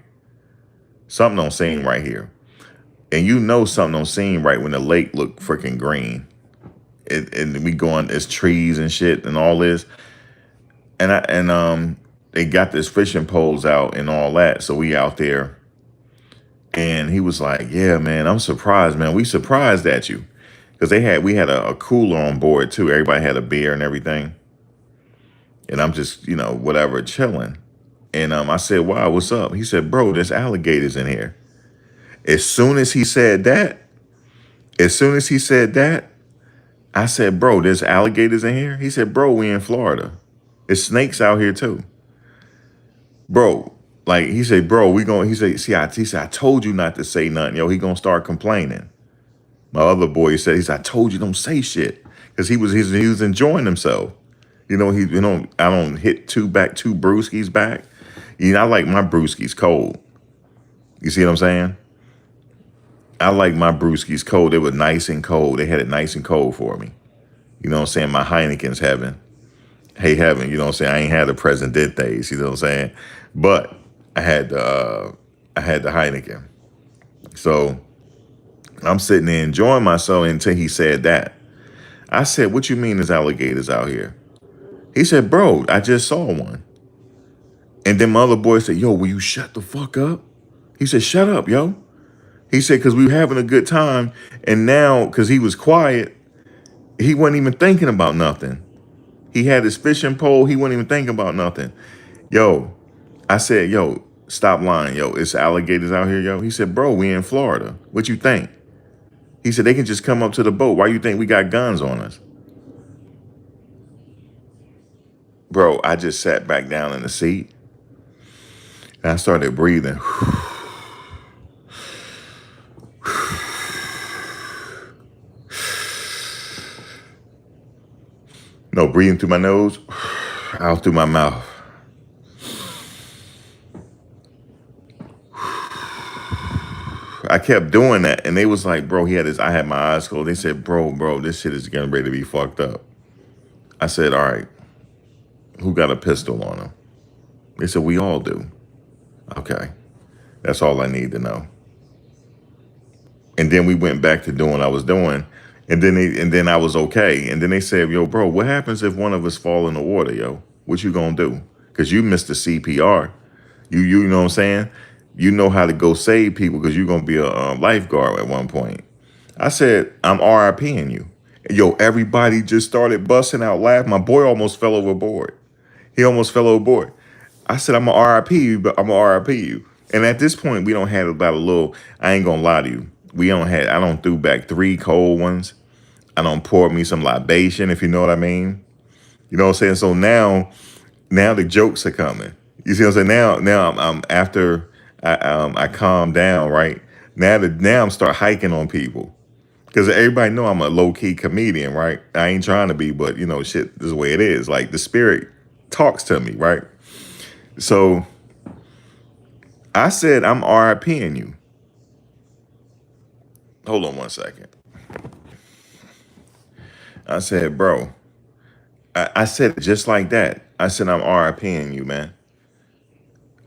Something don't seem right here. And you know something don't seem right when the lake look freaking green. And we going, there's trees and shit and all this. And they got this fishing poles out and all that. So we out there. And he was like, yeah, man, I'm surprised, man. We surprised at you. Because we had a cooler on board too. Everybody had a beer and everything. And I'm just, whatever, chilling. And I said, wow, what's up? He said, bro, there's alligators in here. As soon as he said that, I said, bro, there's alligators in here? He said, bro, we in Florida. There's snakes out here too. Bro, like he said, bro, he said, I told you not to say nothing. Yo, he gonna start complaining. My other boy said, I told you don't say shit. Because he was enjoying himself. I don't hit two brewskis back. I like my brewskis cold. You see what I'm saying? I like my brewskis cold. They were nice and cold. They had it nice and cold for me. You know what I'm saying? My Heineken's heaven. Hey, heaven. You know what I'm saying? I ain't had the Presidentes. You know what I'm saying? But I had the Heineken. So I'm sitting there enjoying myself until he said that. I said, what you mean there's alligators out here? He said, bro, I just saw one. And then my other boy said, yo, will you shut the fuck up? He said, shut up, yo. He said, because we were having a good time. And now, because he was quiet, he wasn't even thinking about nothing. He had his fishing pole. He wasn't even thinking about nothing. Yo, I said, yo, stop lying, yo. It's alligators out here, yo. He said, bro, we in Florida. What you think? He said, they can just come up to the boat. Why you think we got guns on us? Bro, I just sat back down in the seat. And I started breathing. No, breathing through my nose, out through my mouth. I kept doing that. And they was like, bro, I had my eyes closed. They said, bro, this shit is getting ready to be fucked up. I said, all right, who got a pistol on him? They said, we all do. Okay. That's all I need to know. And then we went back to doing what I was doing. And then I was okay. And then they said, yo, bro, what happens if one of us fall in the water, yo? What you gonna do? Because you missed the CPR. You know what I'm saying? You know how to go save people because you're going to be a lifeguard at one point. I said, I'm RIPing you. Yo, everybody just started busting out laughing. My boy almost fell overboard. He almost fell overboard. I said, I'm going to RIP you, but I'm going to RIP you. And at this point, we don't have about I ain't going to lie to you. I don't threw back 3 cold ones. I don't pour me some libation, if you know what I mean. You know what I'm saying? So now the jokes are coming. You see what I'm saying? Now I'm after I calm down, right? Now I'm start hiking on people. Because everybody know I'm a low-key comedian, right? I ain't trying to be, but shit, this is the way it is. Like the spirit talks to me, right? So I said, I'm RIPing you. Hold on one second. I said, bro, I said it just like that. I said, I'm RIPing you, man.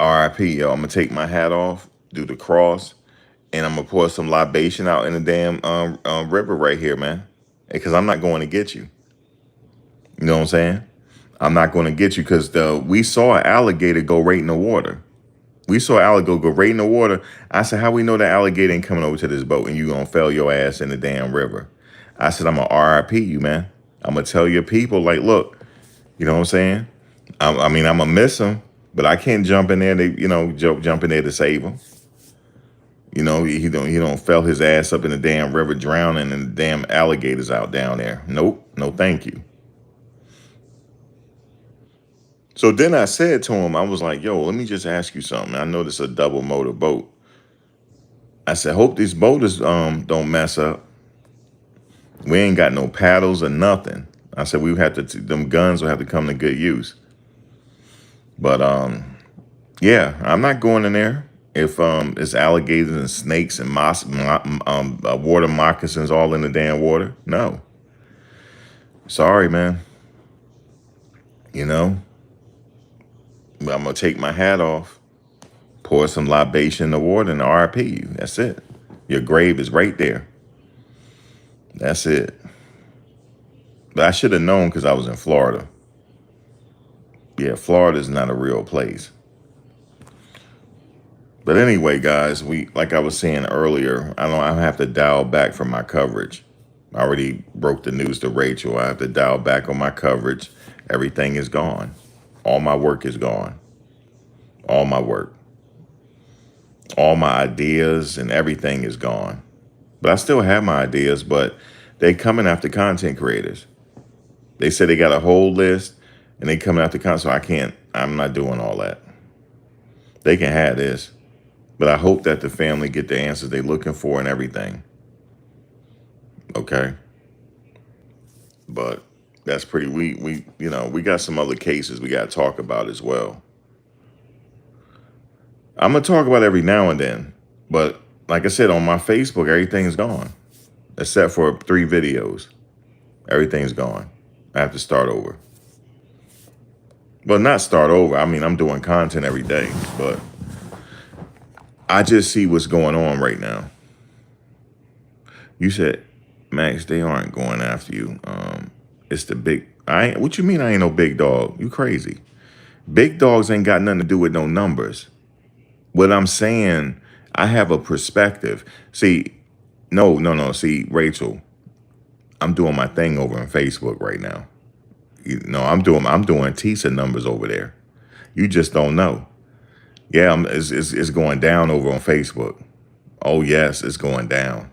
RIP, yo. I'm going to take my hat off, do the cross, and I'm going to pour some libation out in the damn river right here, man. Because I'm not going to get you. You know what I'm saying? I'm not going to get you because we saw an alligator go right in the water. We saw an alligator go right in the water. I said, how we know the alligator ain't coming over to this boat and you going to fail your ass in the damn river? I said, I'm going to RIP you, man. I'm going to tell your people, like, look, you know what I'm saying? I'm going to miss them, but I can't jump in there. Jump in there to save him. He don't fell his ass up in the damn river drowning and the damn alligators out down there. Nope. No, thank you. So then I said to him, I was like, yo, let me just ask you something. I know this is a double motor boat. I said, hope these boaters don't mess up. We ain't got no paddles or nothing. I said, them guns will have to come to good use. But yeah, I'm not going in there if it's alligators and snakes and water moccasins all in the damn water. No. Sorry, man. You know, but I'm gonna take my hat off, pour some libation in the water, and RIP you. That's it. Your grave is right there. That's it. But I should have known because I was in Florida. Yeah, Florida is not a real place. But anyway, guys, we like I was saying earlier, I have to dial back from my coverage. I already broke the news to Rachel. I have to dial back on my coverage. Everything is gone. All my work is gone. All my work. All my ideas and everything is gone. But I still have my ideas, but they coming after content creators. They said they got a whole list and they coming after content. So I'm not doing all that. They can have this. But I hope that the family get the answers they're looking for and everything. Okay. But that's pretty, we got some other cases we got to talk about as well. I'm going to talk about every now and then. But like I said, on my Facebook, everything's gone. Except for 3 videos. Everything's gone. I have to start over. Well, not start over. I mean, I'm doing content every day. But I just see what's going on right now. You said, Max, they aren't going after you. It's the big. What you mean I ain't no big dog? You crazy? Big dogs ain't got nothing to do with no numbers. What I'm saying, I have a perspective. See, no. See, Rachel, I'm doing my thing over on Facebook right now. I'm doing TISA numbers over there. You just don't know. Yeah, it's going down over on Facebook. Oh yes, it's going down.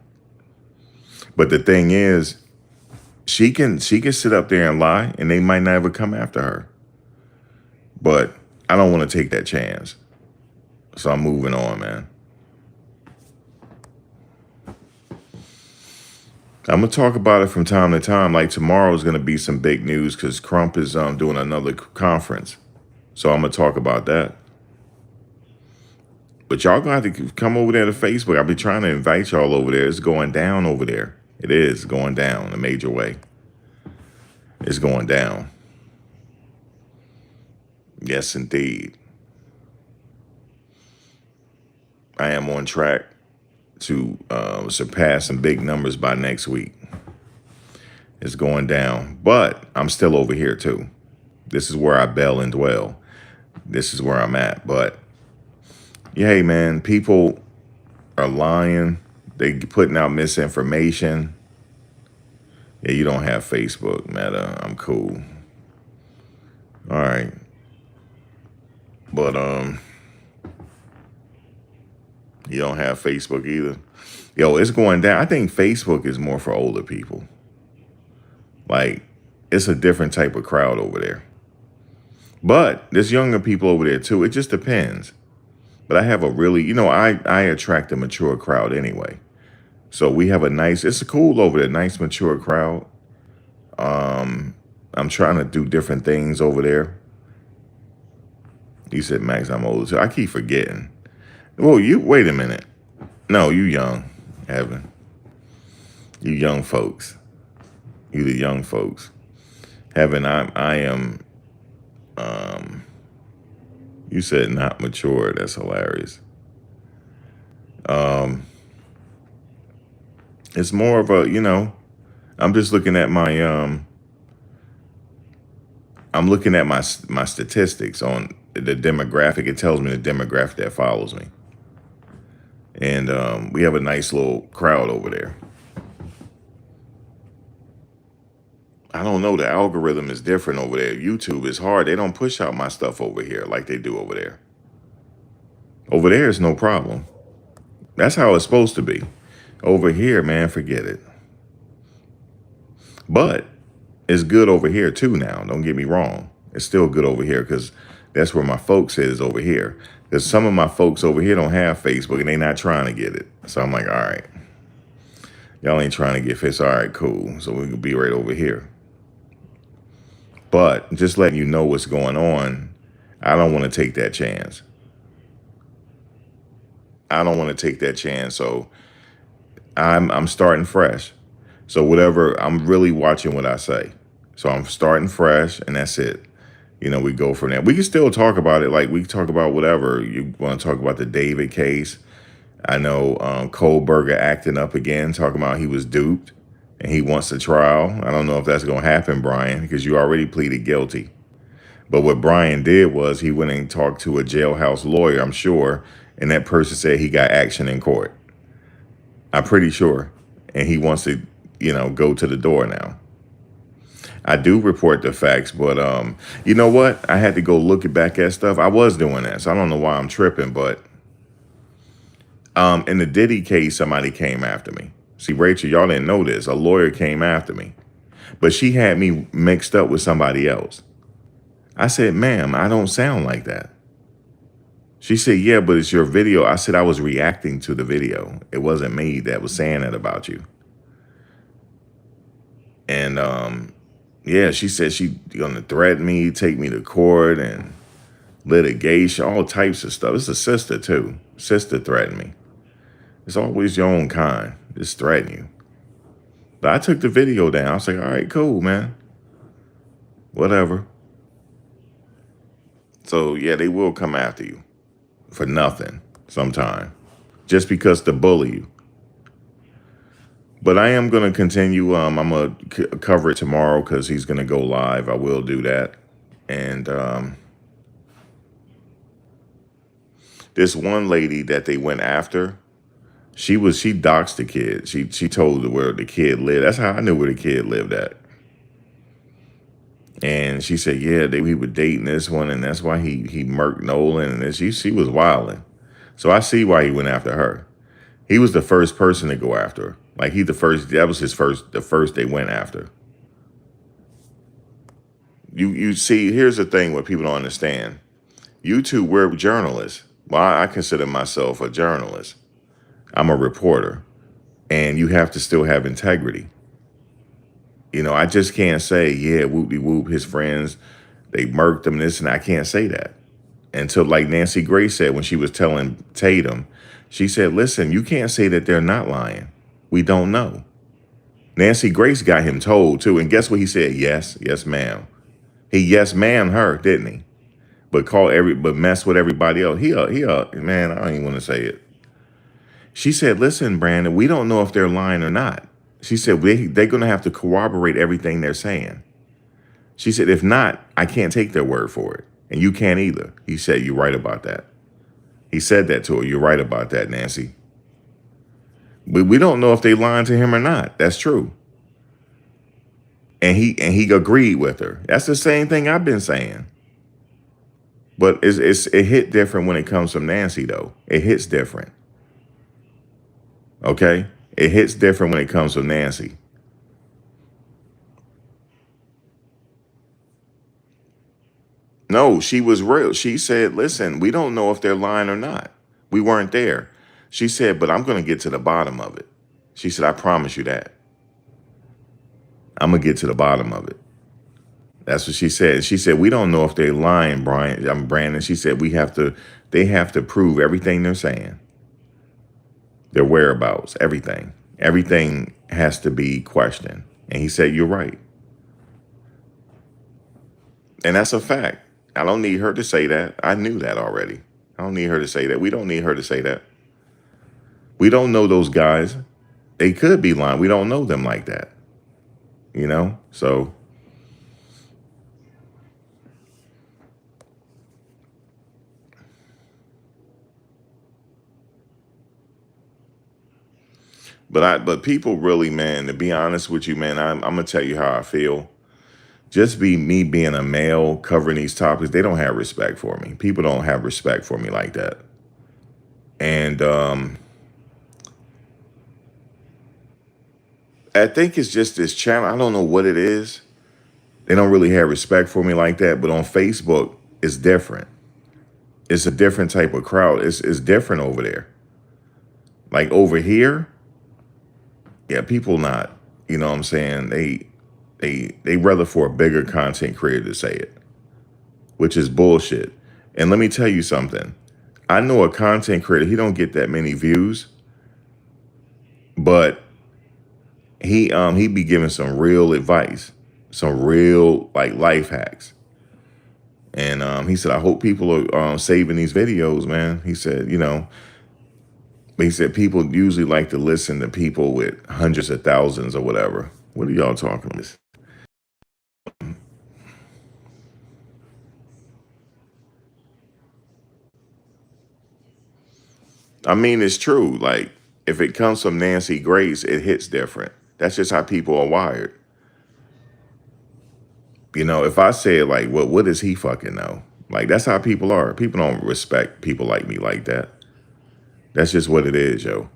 But the thing is, she can sit up there and lie, and they might never come after her. But I don't want to take that chance. So I'm moving on, man. I'm going to talk about it from time to time. Like tomorrow is going to be some big news because Crump is doing another conference. So I'm going to talk about that. But y'all going to have to come over there to Facebook. I've been trying to invite y'all over there. It's going down over there. It is going down in a major way. It's going down. Yes, indeed. I am on track to surpass some big numbers by next week. It's going down, but I'm still over here too. This is where I bell and dwell. This is where I'm at. But yeah, hey man, people are lying. They putting out misinformation. Yeah, you don't have Facebook, Meta. I'm cool. All right. But you don't have Facebook either. Yo, it's going down. I think Facebook is more for older people. Like, it's a different type of crowd over there. But there's younger people over there too. It just depends. But I have a really, I attract a mature crowd anyway. So we have it's cool over there, nice mature crowd. I'm trying to do different things over there. You said, Max, I'm older too. I keep forgetting. Well, wait a minute. No, you young, Evan. You young folks. You the young folks. Heaven, I am, you said not mature. That's hilarious. It's more of a, I'm just looking at my, I'm looking at my statistics on the demographic. It tells me the demographic that follows me. And we have a nice little crowd over there. I don't know. The algorithm is different over there. YouTube is hard. They don't push out my stuff over here like they do over there. Over there is no problem. That's how it's supposed to be. Over here, man, forget it. But it's good over here too now. Don't get me wrong. It's still good over here because that's where my folks is over here. Because some of my folks over here don't have Facebook and they not trying to get it. So I'm like, all right. Y'all ain't trying to get Facebook. All right, cool. So we can be right over here. But just letting you know what's going on, I don't want to take that chance. I don't want to take that chance. So I'm starting fresh. So whatever, I'm really watching what I say. So I'm starting fresh and that's it. We go from there. We can still talk about it. Like we can talk about whatever you want to talk about, the David case. I know Kohlberger acting up again, talking about he was duped and he wants a trial. I don't know if that's going to happen, Brian, because you already pleaded guilty. But what Brian did was he went and talked to a jailhouse lawyer, I'm sure, and that person said he got action in court. I'm pretty sure. And he wants to, go to the door now. I do report the facts, but you know what? I had to go look back at stuff. I was doing that, so I don't know why I'm tripping, but in the Diddy case, somebody came after me. See, Rachel, y'all didn't know this. A lawyer came after me, but she had me mixed up with somebody else. I said, ma'am, I don't sound like that. She said, yeah, but it's your video. I said, I was reacting to the video. It wasn't me that was saying that about you. And yeah, she said she's gonna threaten me, take me to court and litigation, all types of stuff. It's a sister too. Sister threatened me. It's always your own kind. Just threaten you. But I took the video down. I was like, all right, cool, man. Whatever. So yeah, they will come after you for nothing sometime. Just because to bully you. But I am going to continue. I'm going to cover it tomorrow because he's going to go live. I will do that. And this one lady that they went after, she doxed the kid. She told where the kid lived. That's how I knew where the kid lived at. And she said, yeah, he was dating this one, and that's why he murked Nolan. And she was wilding. So I see why he went after her. He was the first person to go after her. Like that was the first they went after. You see, here's the thing what people don't understand. You two were journalists. Well, I consider myself a journalist. I'm a reporter. And you have to still have integrity. I just can't say, yeah, whoop-de-whoop, his friends, they murked him, this, and I can't say that. Until, like Nancy Grace said when she was telling Tatum, she said, listen, you can't say that they're not lying. We don't know. Nancy Grace got him told, too. And guess what he said? Yes, ma'am. He yes, ma'am her, didn't he? But mess with everybody else. Man, I don't even want to say it. She said, listen, Brandon, we don't know if they're lying or not. She said, they're going to have to corroborate everything they're saying. She said, if not, I can't take their word for it. And you can't either. He said, you're right about that. He said that to her. You're right about that, Nancy. But we don't know if they lying to him or not. That's true. And he agreed with her. That's the same thing I've been saying. But it hit different when it comes from Nancy, though. It hits different. Okay? It hits different when it comes from Nancy. No, she was real. She said, listen, we don't know if they're lying or not. We weren't there. She said, but I'm going to get to the bottom of it. She said, I promise you that. I'm going to get to the bottom of it. That's what she said. She said, we don't know if they're lying, Brandon. She said, they have to prove everything they're saying. Their whereabouts, everything. Everything has to be questioned. And he said, you're right. And that's a fact. I don't need her to say that. I knew that already. I don't need her to say that. We don't need her to say that. We don't know those guys. They could be lying. We don't know them like that. So. But people really, man, to be honest with you, man, I'm going to tell you how I feel. Just me being a male covering these topics, they don't have respect for me. People don't have respect for me like that. And I think it's just this channel. I don't know what it is. They don't really have respect for me like that. But on Facebook, it's different. It's a different type of crowd. It's different over there. Like over here, yeah, people not, you know what I'm saying? They rather for a bigger content creator to say it, which is bullshit. And let me tell you something. I know a content creator, he don't get that many views, but he be giving some real advice, some real like life hacks. And he said, I hope people are saving these videos, man. He said, he said people usually like to listen to people with hundreds of thousands or whatever. What are y'all talking about? I mean, it's true. Like, if it comes from Nancy Grace, it hits different. That's just how people are wired. If I say like, what does he fucking know? Like, that's how people are. People don't respect people like me like that. That's just what it is, yo.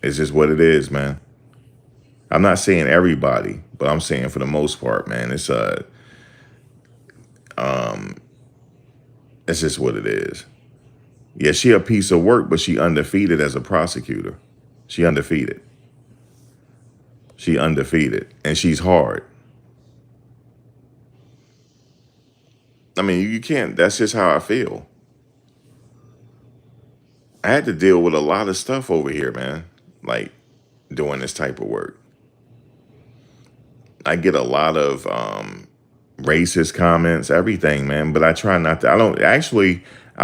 It's just what it is, man. I'm not saying everybody, but I'm saying for the most part, man, it's just what it is. Yeah, she a piece of work, but she undefeated as a prosecutor. She undefeated. She undefeated. And she's hard. I mean, you can't, that's just how I feel. I had to deal with a lot of stuff over here, man. Like doing this type of work. I get a lot of racist comments, everything, man. But I try not to. I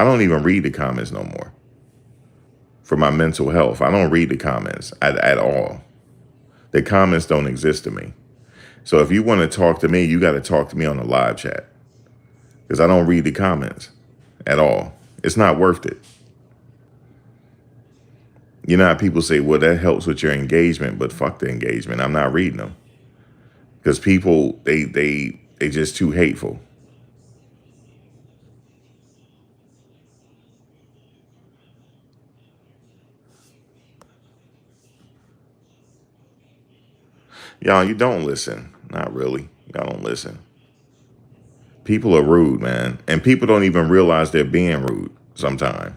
don't even read the comments no more for my mental health. I don't read the comments at all. The comments don't exist to me. So if you want to talk to me, you got to talk to me on the live chat because I don't read the comments at all. It's not worth it. You know how people say, well, that helps with your engagement, but fuck the engagement. I'm not reading them because people, they just too hateful. Y'all, you don't listen. Not really. Y'all don't listen. People are rude, man. And people don't even realize they're being rude sometimes.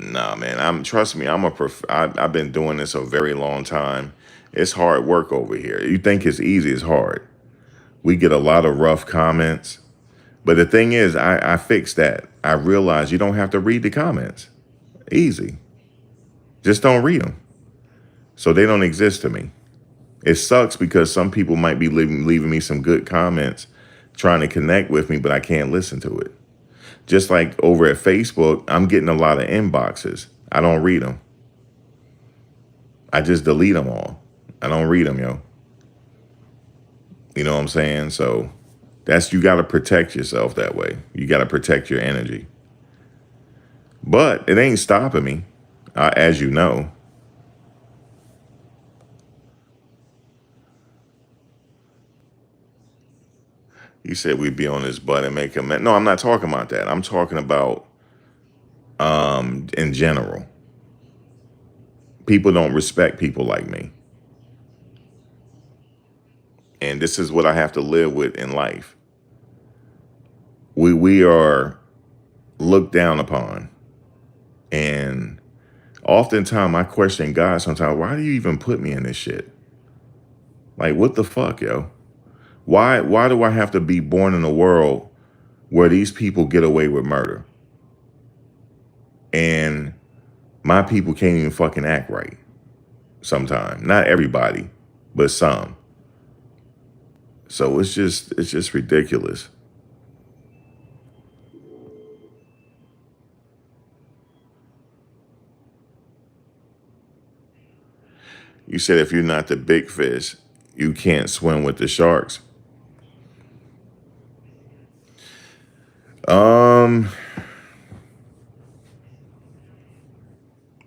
Nah, man. Trust me, I've been doing this a very long time. It's hard work over here. You think it's easy, it's hard. We get a lot of rough comments. But the thing is, I fixed that. I realized you don't have to read the comments. Easy. Just don't read them. So they don't exist to me. It sucks because some people might be leaving me some good comments trying to connect with me, but I can't listen to it. Just like over at Facebook, I'm getting a lot of inboxes. I don't read them. I just delete them all. I don't read them, yo. You know what I'm saying? So you got to protect yourself that way. You got to protect your energy. But it ain't stopping me, as you know. You said we'd be on his butt and make him. No, I'm not talking about that. I'm talking about in general. People don't respect people like me. And this is what I have to live with in life. We are looked down upon. And oftentimes I question God sometimes, why do you even put me in this shit? Like, what the fuck, yo? Why do I have to be born in a world where these people get away with murder? And my people can't even fucking act right sometimes. Not everybody, but some. So it's just ridiculous. You said if you're not the big fish, you can't swim with the sharks. Um,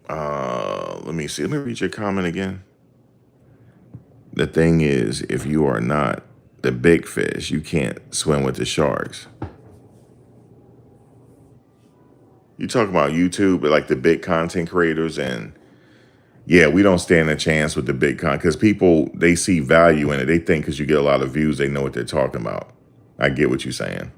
let me see. Let me read your comment again. The thing is, if you are not the big fish, you can't swim with the sharks. You talk about YouTube, but like the big content creators, and yeah, we don't stand a chance with the big because people, they see value in it. They think because you get a lot of views, they know what they're talking about. I get what you're saying.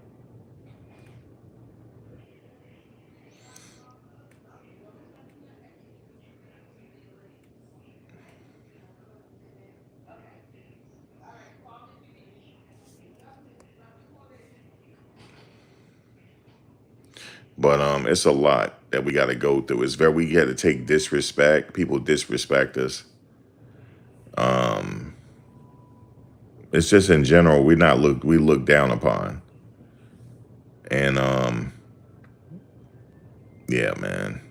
But it's a lot that we got to go through. We had to take disrespect. People disrespect us. It's just in general we look down upon. And yeah, man.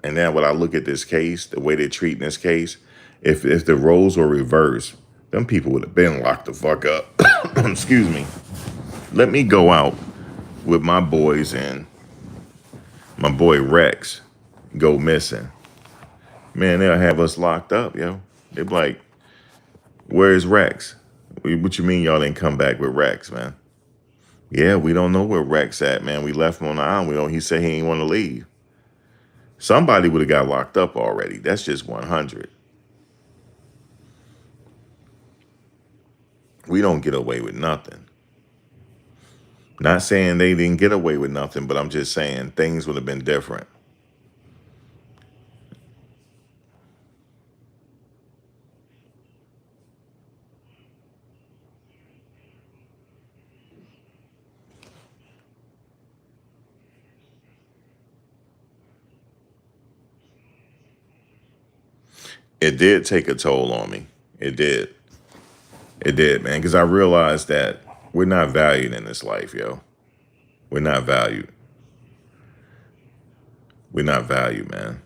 And then when I look at this case, the way they're treating this case, if the roles were reversed, them people would have been locked the fuck up. Excuse me. Let me go out with my boys and my boy Rex go missing. Man, they'll have us locked up, yo. They're like, where's Rex? What you mean y'all didn't come back with Rex, man? Yeah, we don't know where Rex at, man. We left him on the island. We don't. He said he ain't want to leave. Somebody would have got locked up already. That's just 100. We don't get away with nothing. Not saying they didn't get away with nothing, but I'm just saying things would have been different. It did take a toll on me. It did. It did, man, because I realized that we're not valued in this life, yo. We're not valued. We're not valued, man.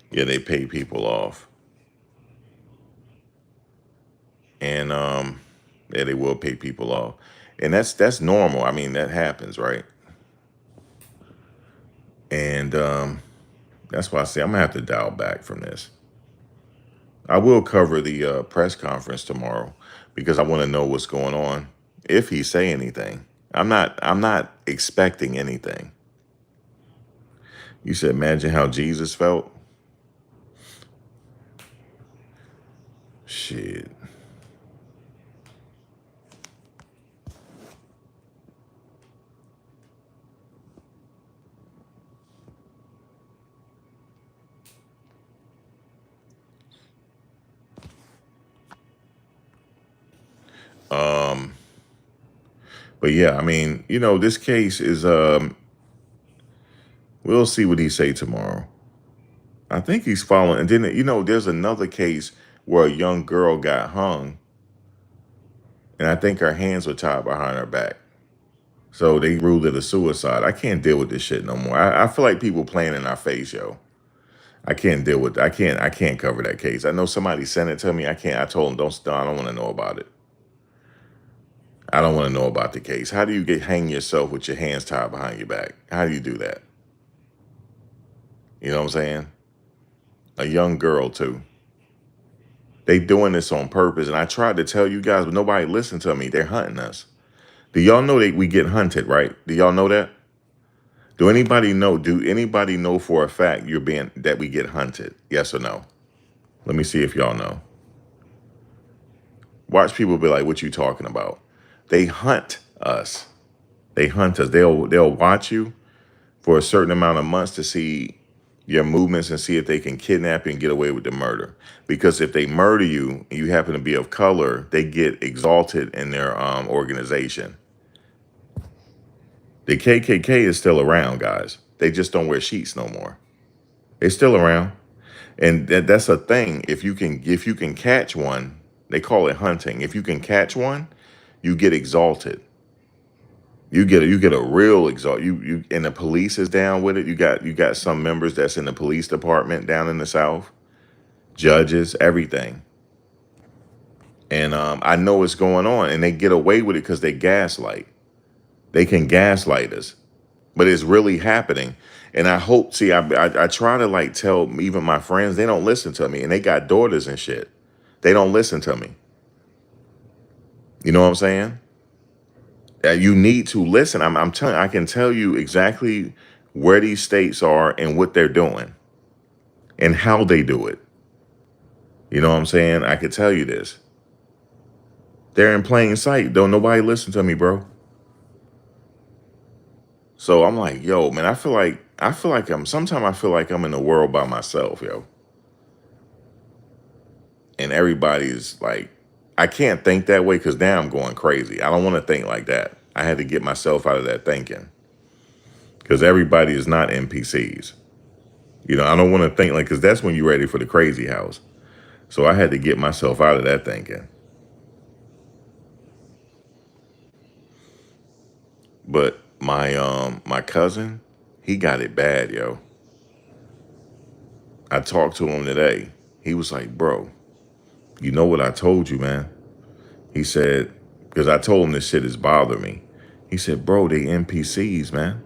Yeah, they pay people off. And yeah, they will pay people off. And that's normal. I mean, that happens, right? And that's why I say I'm gonna have to dial back from this. I will cover the press conference tomorrow because I want to know what's going on. If he say anything, I'm not expecting anything. You said, imagine how Jesus felt. Shit. Um, but yeah, I mean, this case is we'll see what he say tomorrow. I think he's following, and then there's another case where a young girl got hung, and I think her hands were tied behind her back. So they ruled it a suicide. I can't deal with this shit no more. I feel like people playing in our face, yo. I can't deal with. I can't cover that case. I know somebody sent it to me. I can't. I told them I don't want to know about it. I don't want to know about the case. How do you hang yourself with your hands tied behind your back? How do you do that? You know what I'm saying? A young girl too. They doing this on purpose, and I tried to tell you guys, but nobody listened to me. They're hunting us. Do y'all know that we get hunted, right? Do y'all know that? Do anybody know? Do anybody know for a fact that we get hunted? Yes or no? Let me see if y'all know. Watch people be like, "What you talking about?" They hunt us. They hunt us. They'll watch you for a certain amount of months to see your movements and see if they can kidnap you and get away with the murder. Because if they murder you and you happen to be of color, they get exalted in their organization. The KKK is still around, guys. They just don't wear sheets no more. They're still around, and that's a thing. If you can catch one, they call it hunting. If you can catch one, you get exalted. You get a real exalt. You and the police is down with it. You got some members that's in the police department down in the South, judges, everything. And I know what's going on, and they get away with it because they gaslight. They can gaslight us, but it's really happening. And I hope. See, I try to like tell even my friends, they don't listen to me, and they got daughters and shit. They don't listen to me. You know what I'm saying? You need to listen. I'm telling. I can tell you exactly where these states are and what they're doing and how they do it. You know what I'm saying? I could tell you this. They're in plain sight. Don't nobody listen to me, bro. So I'm like, yo, man, I feel like sometimes I feel like I'm in the world by myself, yo. And everybody's like I can't think that way because now I'm going crazy. I don't want to think like that. I had to get myself out of that thinking because everybody is not NPCs. I don't want to think like, because that's when you're ready for the crazy house. So I had to get myself out of that thinking. But my cousin, he got it bad, yo. I talked to him today. He was like, bro, you know what I told you, man? He said, because I told him this shit is bothering me. He said, bro, they NPCs, man.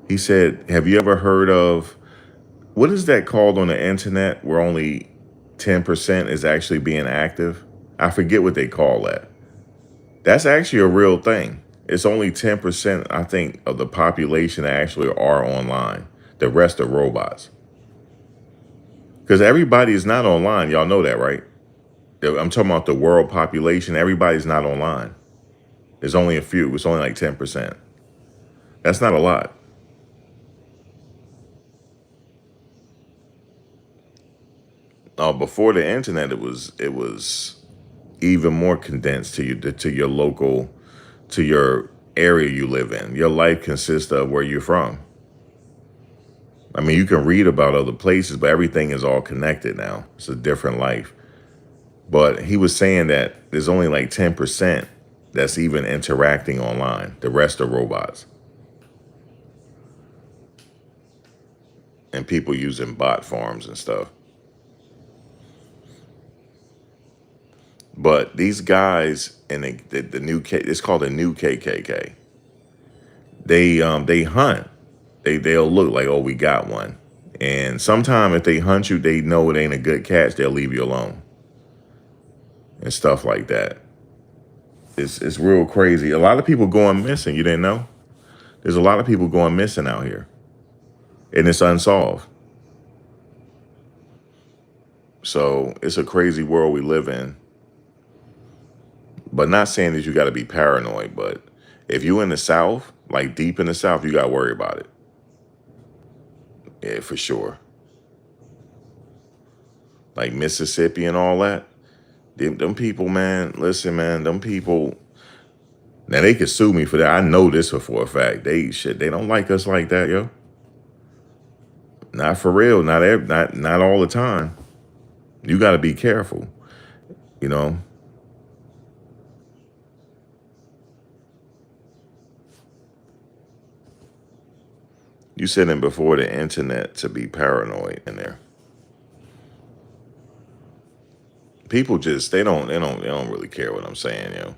He said, have you ever heard of, what is that called on the internet where only 10% is actually being active? I forget what they call that. That's actually a real thing. It's only 10%, I think, of the population that actually are online. The rest are robots. Because everybody is not online. Y'all know that, right? I'm talking about the world population. Everybody's not online. There's only a few. It's only like 10%. That's not a lot. Before the internet, it was even more condensed to your local, to your area you live in. Your life consists of where you're from. I mean, you can read about other places, but everything is all connected now. It's a different life. But he was saying that there's only like 10% that's even interacting online. The rest are robots and people using bot farms and stuff. But these guys in the new it's called the new KKK. They hunt. They'll look like, oh, we got one. And sometime if they hunt you, they know it ain't a good catch. They'll leave you alone and stuff like that. It's real crazy. A lot of people going missing. You didn't know? There's a lot of people going missing out here, and it's unsolved. So it's a crazy world we live in. But not saying that you got to be paranoid. But if you in the South, like deep in the South, you got to worry about it. Yeah, for sure. Like Mississippi and all that. Them people, man. Listen, man. Them people. Now they could sue me for that. I know this for a fact. They don't like us like that, yo. Not for real. Not all the time. You got to be careful. You know. You said in before the internet to be paranoid in there. People just they don't really care what I'm saying, yo.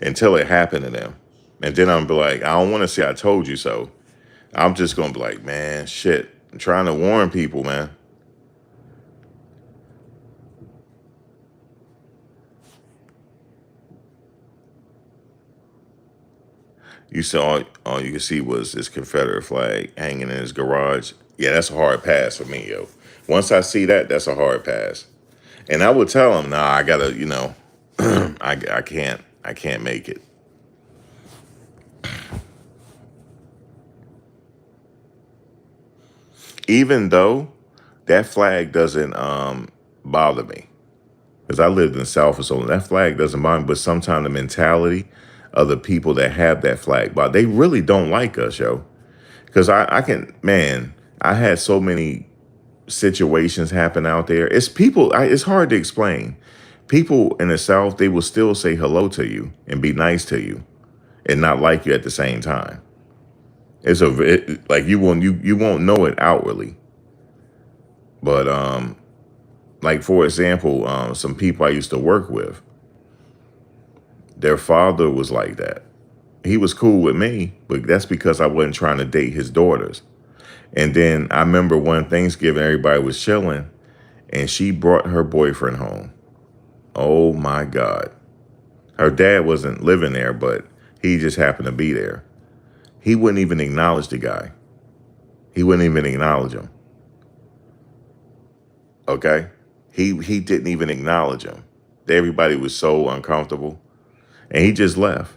Until it happened to them. And then I'm be like, I don't want to say I told you so. I'm just gonna be like, man, shit. I'm trying to warn people, man. You saw all you could see was this Confederate flag hanging in his garage. Yeah, that's a hard pass for me, yo. Once I see that, that's a hard pass. And I would tell him, nah, I gotta, I can't make it. Even though that flag doesn't bother me. Because I lived in the South for so long. That flag doesn't bother me, but sometimes the mentality of the people that have that flag, but they really don't like us, yo. Because I can, man, I had so many situations happen out there. It's people, it's hard to explain. People in the South, they will still say hello to you and be nice to you and not like you at the same time. Like you won't know it outwardly, but like for example, some people I used to work with, their father was like that. He was cool with me, but that's because I wasn't trying to date his daughters. And then I remember one Thanksgiving, everybody was chilling, and she brought her boyfriend home. Oh my God. Her dad wasn't living there, but he just happened to be there. He wouldn't even acknowledge the guy. He wouldn't even acknowledge him. Okay? He didn't even acknowledge him. Everybody was so uncomfortable. And he just left.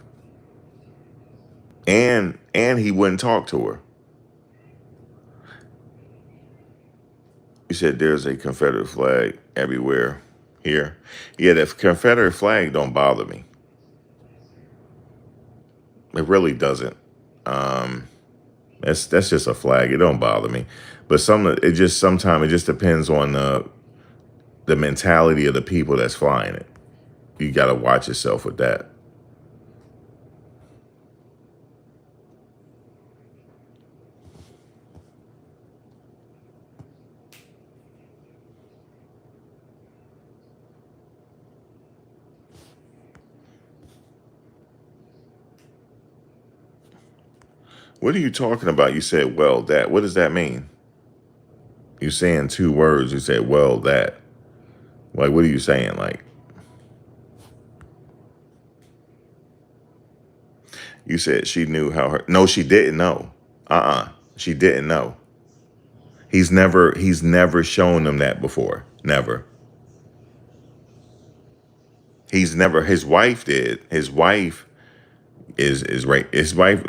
And he wouldn't talk to her. He said there's a Confederate flag everywhere. here. Yeah, the Confederate flag don't bother me. It really doesn't. Um, that's just a flag. It don't bother me. But sometimes it just depends on the mentality of the people that's flying it. You got to watch yourself with that. What are you talking about? You said, well, that. What does that mean? You saying two words. You said, well, that. Like, what are you saying? Like, you said she knew how her. No, she didn't know. She didn't know. He's never shown them that before. Never. He's never. His wife did. His wife is right. His wife.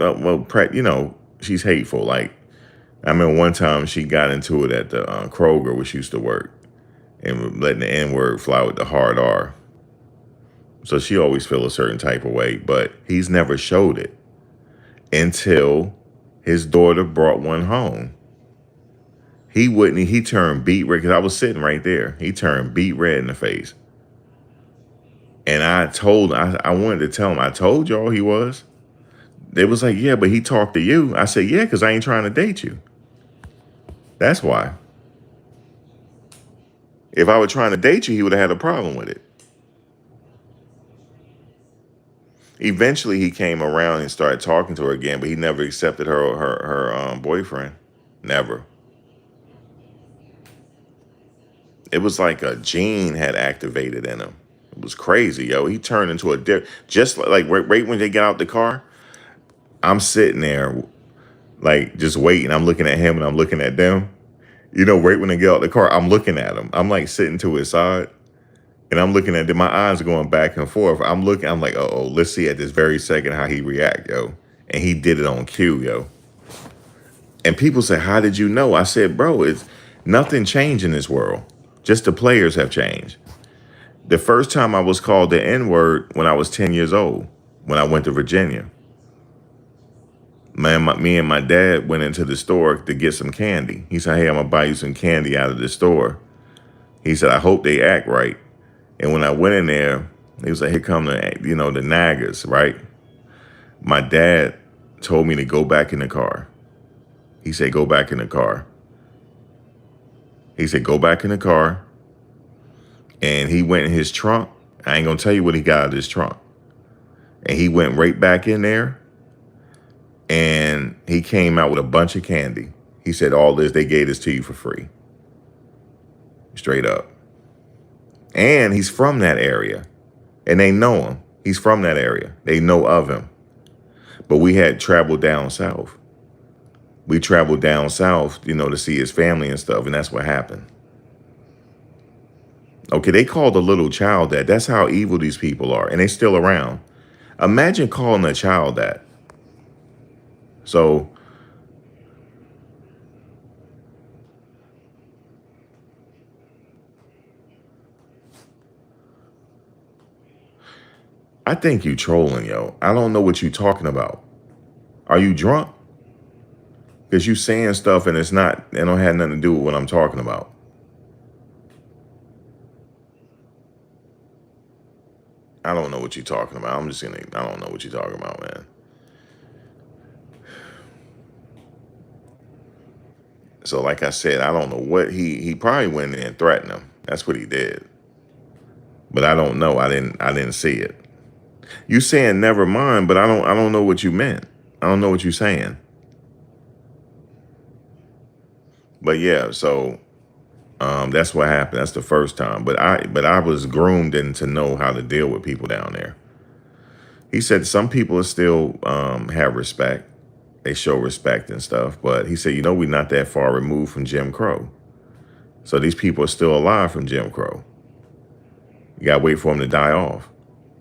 She's hateful. Like, I remember one time she got into it at the Kroger, where she used to work, and letting the N word fly with the hard R. So she always feel a certain type of way, but he's never showed it until his daughter brought one home. He wouldn't. He turned beet red because I was sitting right there. He turned beet red in the face, and I wanted to tell him. I told y'all he was. They was like, yeah, but he talked to you. I said, yeah, because I ain't trying to date you. That's why. If I were trying to date you, he would have had a problem with it. Eventually, he came around and started talking to her again, but he never accepted her boyfriend. Never. It was like a gene had activated in him. It was crazy, yo. He turned into just like right when they got out the car. I'm sitting there, like just waiting. I'm looking at him and I'm looking at them. Right when they get out the car, I'm looking at him. I'm like sitting to his side. And I'm looking at them, my eyes are going back and forth. I'm like, oh, let's see at this very second how he react, yo. And he did it on cue, yo. And people say, how did you know? I said, bro, it's nothing changed in this world. Just the players have changed. The first time I was called the N-word when I was 10 years old, when I went to Virginia. Me and my dad went into the store to get some candy. He said, hey, I'm going to buy you some candy out of the store. He said, I hope they act right. And when I went in there, he was like, here come the naggers, right? My dad told me to go back in the car. He said, go back in the car. He said, go back in the car. And he went in his trunk. I ain't going to tell you what he got out of his trunk. And he went right back in there. And he came out with a bunch of candy. He said, all this, they gave this to you for free. Straight up. And he's from that area. And they know him. He's from that area. They know of him. But we had traveled down south. We traveled down south, to see his family and stuff. And that's what happened. Okay, they called a little child that. That's how evil these people are. And they're still around. Imagine calling a child that. So I think you trolling, yo. I don't know what you talking about. Are you drunk? Because you saying stuff and it don't have nothing to do with what I'm talking about. I don't know what you're talking about. I don't know what you're talking about, man. So like I said, I don't know what he probably went in and threatened him. That's what he did. But I don't know. I didn't see it. You saying never mind, but I don't know what you meant. I don't know what you're saying. But yeah, so that's what happened. That's the first time. But I was groomed in to know how to deal with people down there. He said some people still have respect. They show respect and stuff. But he said, we're not that far removed from Jim Crow. So these people are still alive from Jim Crow. You got to wait for them to die off.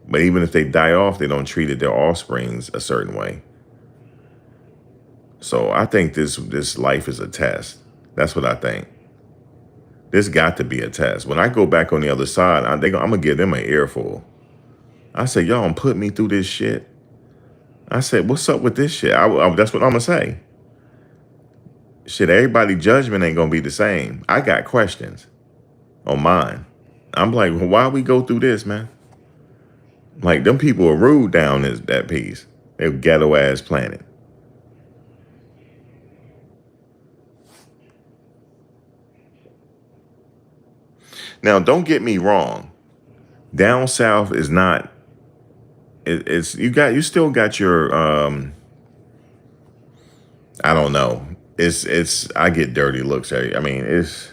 But even if they die off, they don't treat their offsprings a certain way. So I think this life is a test. That's what I think. There's got to be a test. When I go back on the other side, I'm gonna give them an earful. I said, y'all don't put me through this shit. I said, what's up with this shit? That's what I'm gonna say. Shit, everybody's judgment ain't gonna be the same. I got questions on mine. I'm like, well, why we go through this, man? Like, them people are rude down that piece. They're ghetto ass planet. Now, don't get me wrong. Down south is not. It's you still got your. I don't know. It's. I get dirty looks at you. I mean, it's.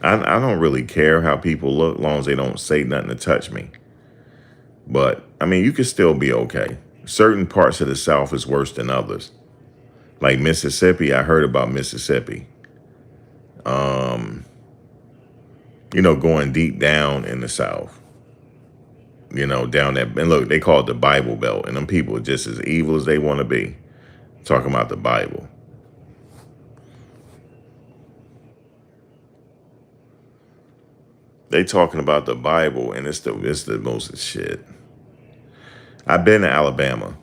I don't really care how people look, as long as they don't say nothing to touch me. But I mean, you can still be okay. Certain parts of the South is worse than others. Like Mississippi, I heard about Mississippi. Going deep down in the South. Down that, and look, they call it the Bible Belt, and them people are just as evil as they want to be. Talking about the Bible. They talking about the Bible, and it's the most shit. I've been to Alabama.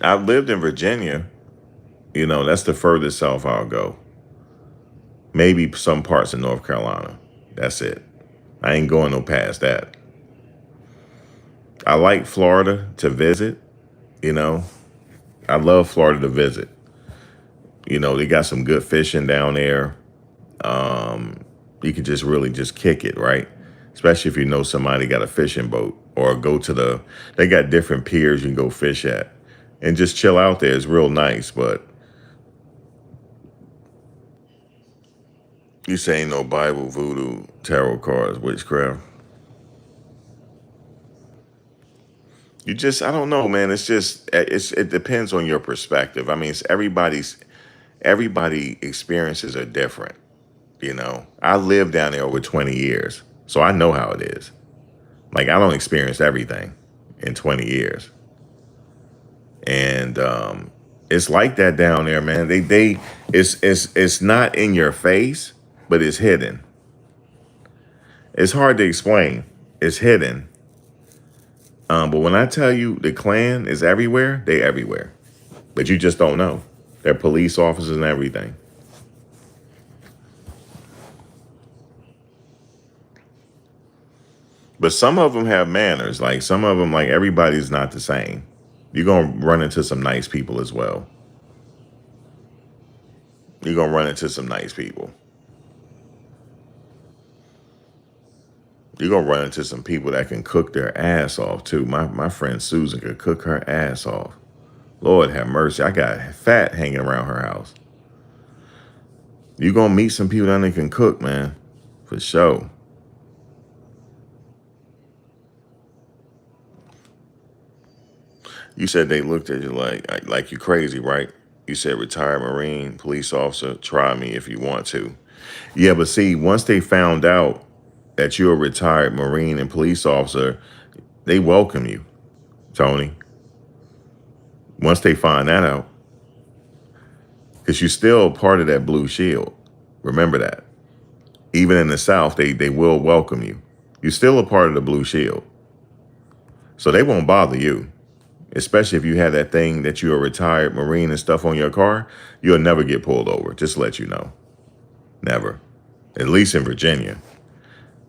I've lived in Virginia. That's the furthest south I'll go. Maybe some parts of North Carolina. That's it. I ain't going no past that. I like Florida to visit. I love Florida to visit. They got some good fishing down there. You can just really just kick it, right? Especially if you know somebody got a fishing boat, or go to they got different piers you can go fish at and just chill out there. It's real nice, but you say ain't no Bible, voodoo, tarot cards, witchcraft. I don't know, man. It depends on your perspective. I mean, everybody experiences are different. I lived down there over 20 years, so I know how it is. Like, I don't experience everything in 20 years. And it's like that down there, man. It's not in your face, but it's hidden. It's hard to explain. It's hidden. But when I tell you the Klan is everywhere, they everywhere. But you just don't know. They're police officers and everything. But some of them have manners. Like, some of them, like, everybody's not the same. You're going to run into some nice people as well. You're going to run into some nice people. You're going to run into some people that can cook their ass off, too. My friend Susan could cook her ass off. Lord have mercy. I got fat hanging around her house. You're going to meet some people that can cook, man. For sure. You said they looked at you like you crazy, right? You said retired Marine, police officer, try me if you want to. Yeah, but see, once they found out that you're a retired Marine and police officer, they welcome you, Tony. Once they find that out. Because you're still part of that blue shield. Remember that. Even in the South, they will welcome you. You're still a part of the blue shield. So they won't bother you. Especially if you have that thing that you're a retired Marine and stuff on your car, you'll never get pulled over. Just to let you know. Never. At least in Virginia.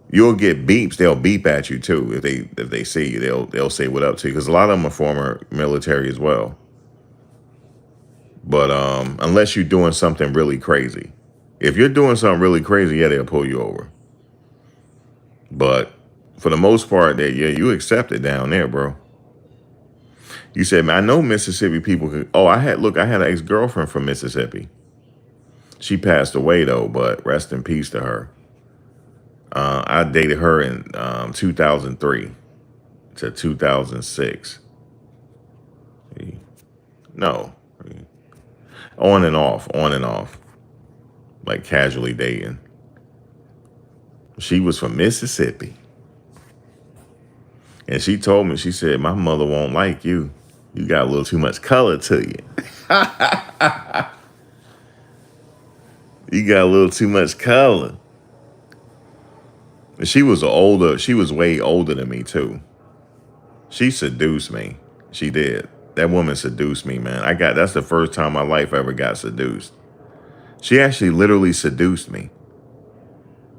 You'll get beeps. They'll beep at you too. If they see you, they'll say what up to you. Because a lot of them are former military as well. But unless you're doing something really crazy. If you're doing something really crazy, yeah, they'll pull you over. But for the most part, you accept it down there, bro. You said, man, I know Mississippi people could. Oh, I had an ex-girlfriend from Mississippi. She passed away, though, but rest in peace to her. I dated her in 2003 to 2006. No. On and off. Like casually dating. She was from Mississippi. And she told me, she said, my mother won't like you. You got a little too much color to you. You got a little too much color. And she was older. She was way older than me too. She seduced me. She did. That woman seduced me, man. That's the first time in my life I ever got seduced. She actually literally seduced me.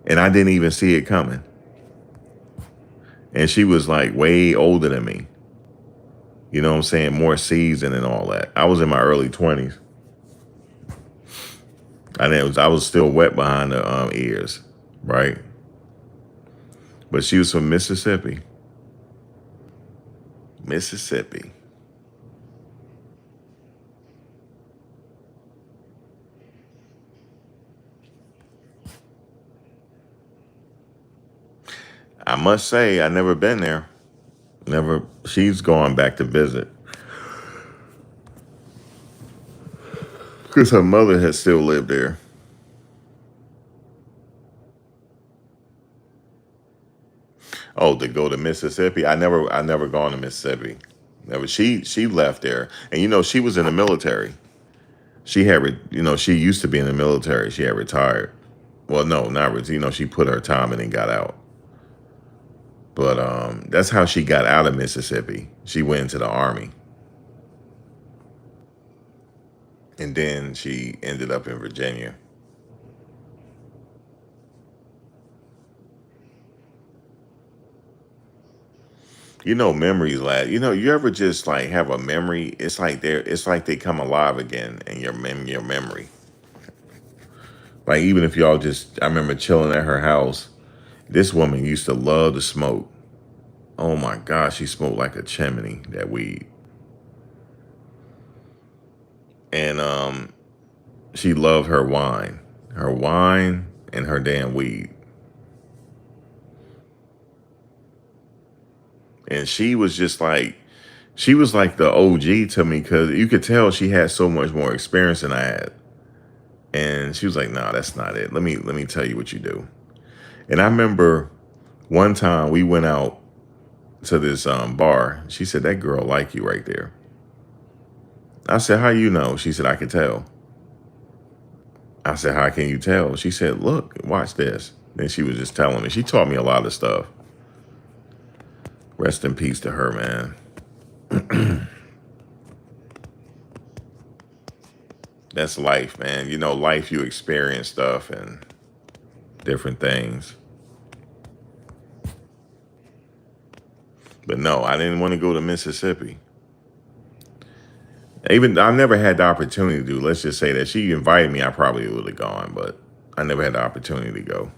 And I didn't even see it coming. And she was like way older than me. You know what I'm saying? More seasoned and all that. I was in my early 20s. I was still wet behind the ears, right? But she was from Mississippi. Mississippi. I must say, I never been there. Never. She's going back to visit because her mother had still lived there. Oh, to go to Mississippi? I never gone to Mississippi. Never. She left there, and she was in the military. She used to be in the military. She had retired. Well, no, not really. She put her time in and got out. But that's how she got out of Mississippi. She went into the army, and then she ended up in Virginia. Memories last. You ever just like have a memory? It's like they come alive again in your memory. Like even if y'all just, I remember chilling at her house. This woman used to love to smoke. Oh my gosh, she smoked like a chimney, that weed. And she loved her wine and her damn weed. And she was like the OG to me because you could tell she had so much more experience than I had. And she was like, "No, that's not it. Let me tell you what you do." And I remember one time we went out to this bar. She said, "That girl like you right there." I said, "How you know?" She said, "I can tell." I said, "How can you tell?" She said, "Look, watch this." Then she was just telling me. She taught me a lot of stuff. Rest in peace to her, man. That's life, man. Life, you experience stuff and different things. But no, I didn't want to go to Mississippi. Even I never had the opportunity to do. Let's just say that she invited me, I probably would have gone, but I never had the opportunity to go.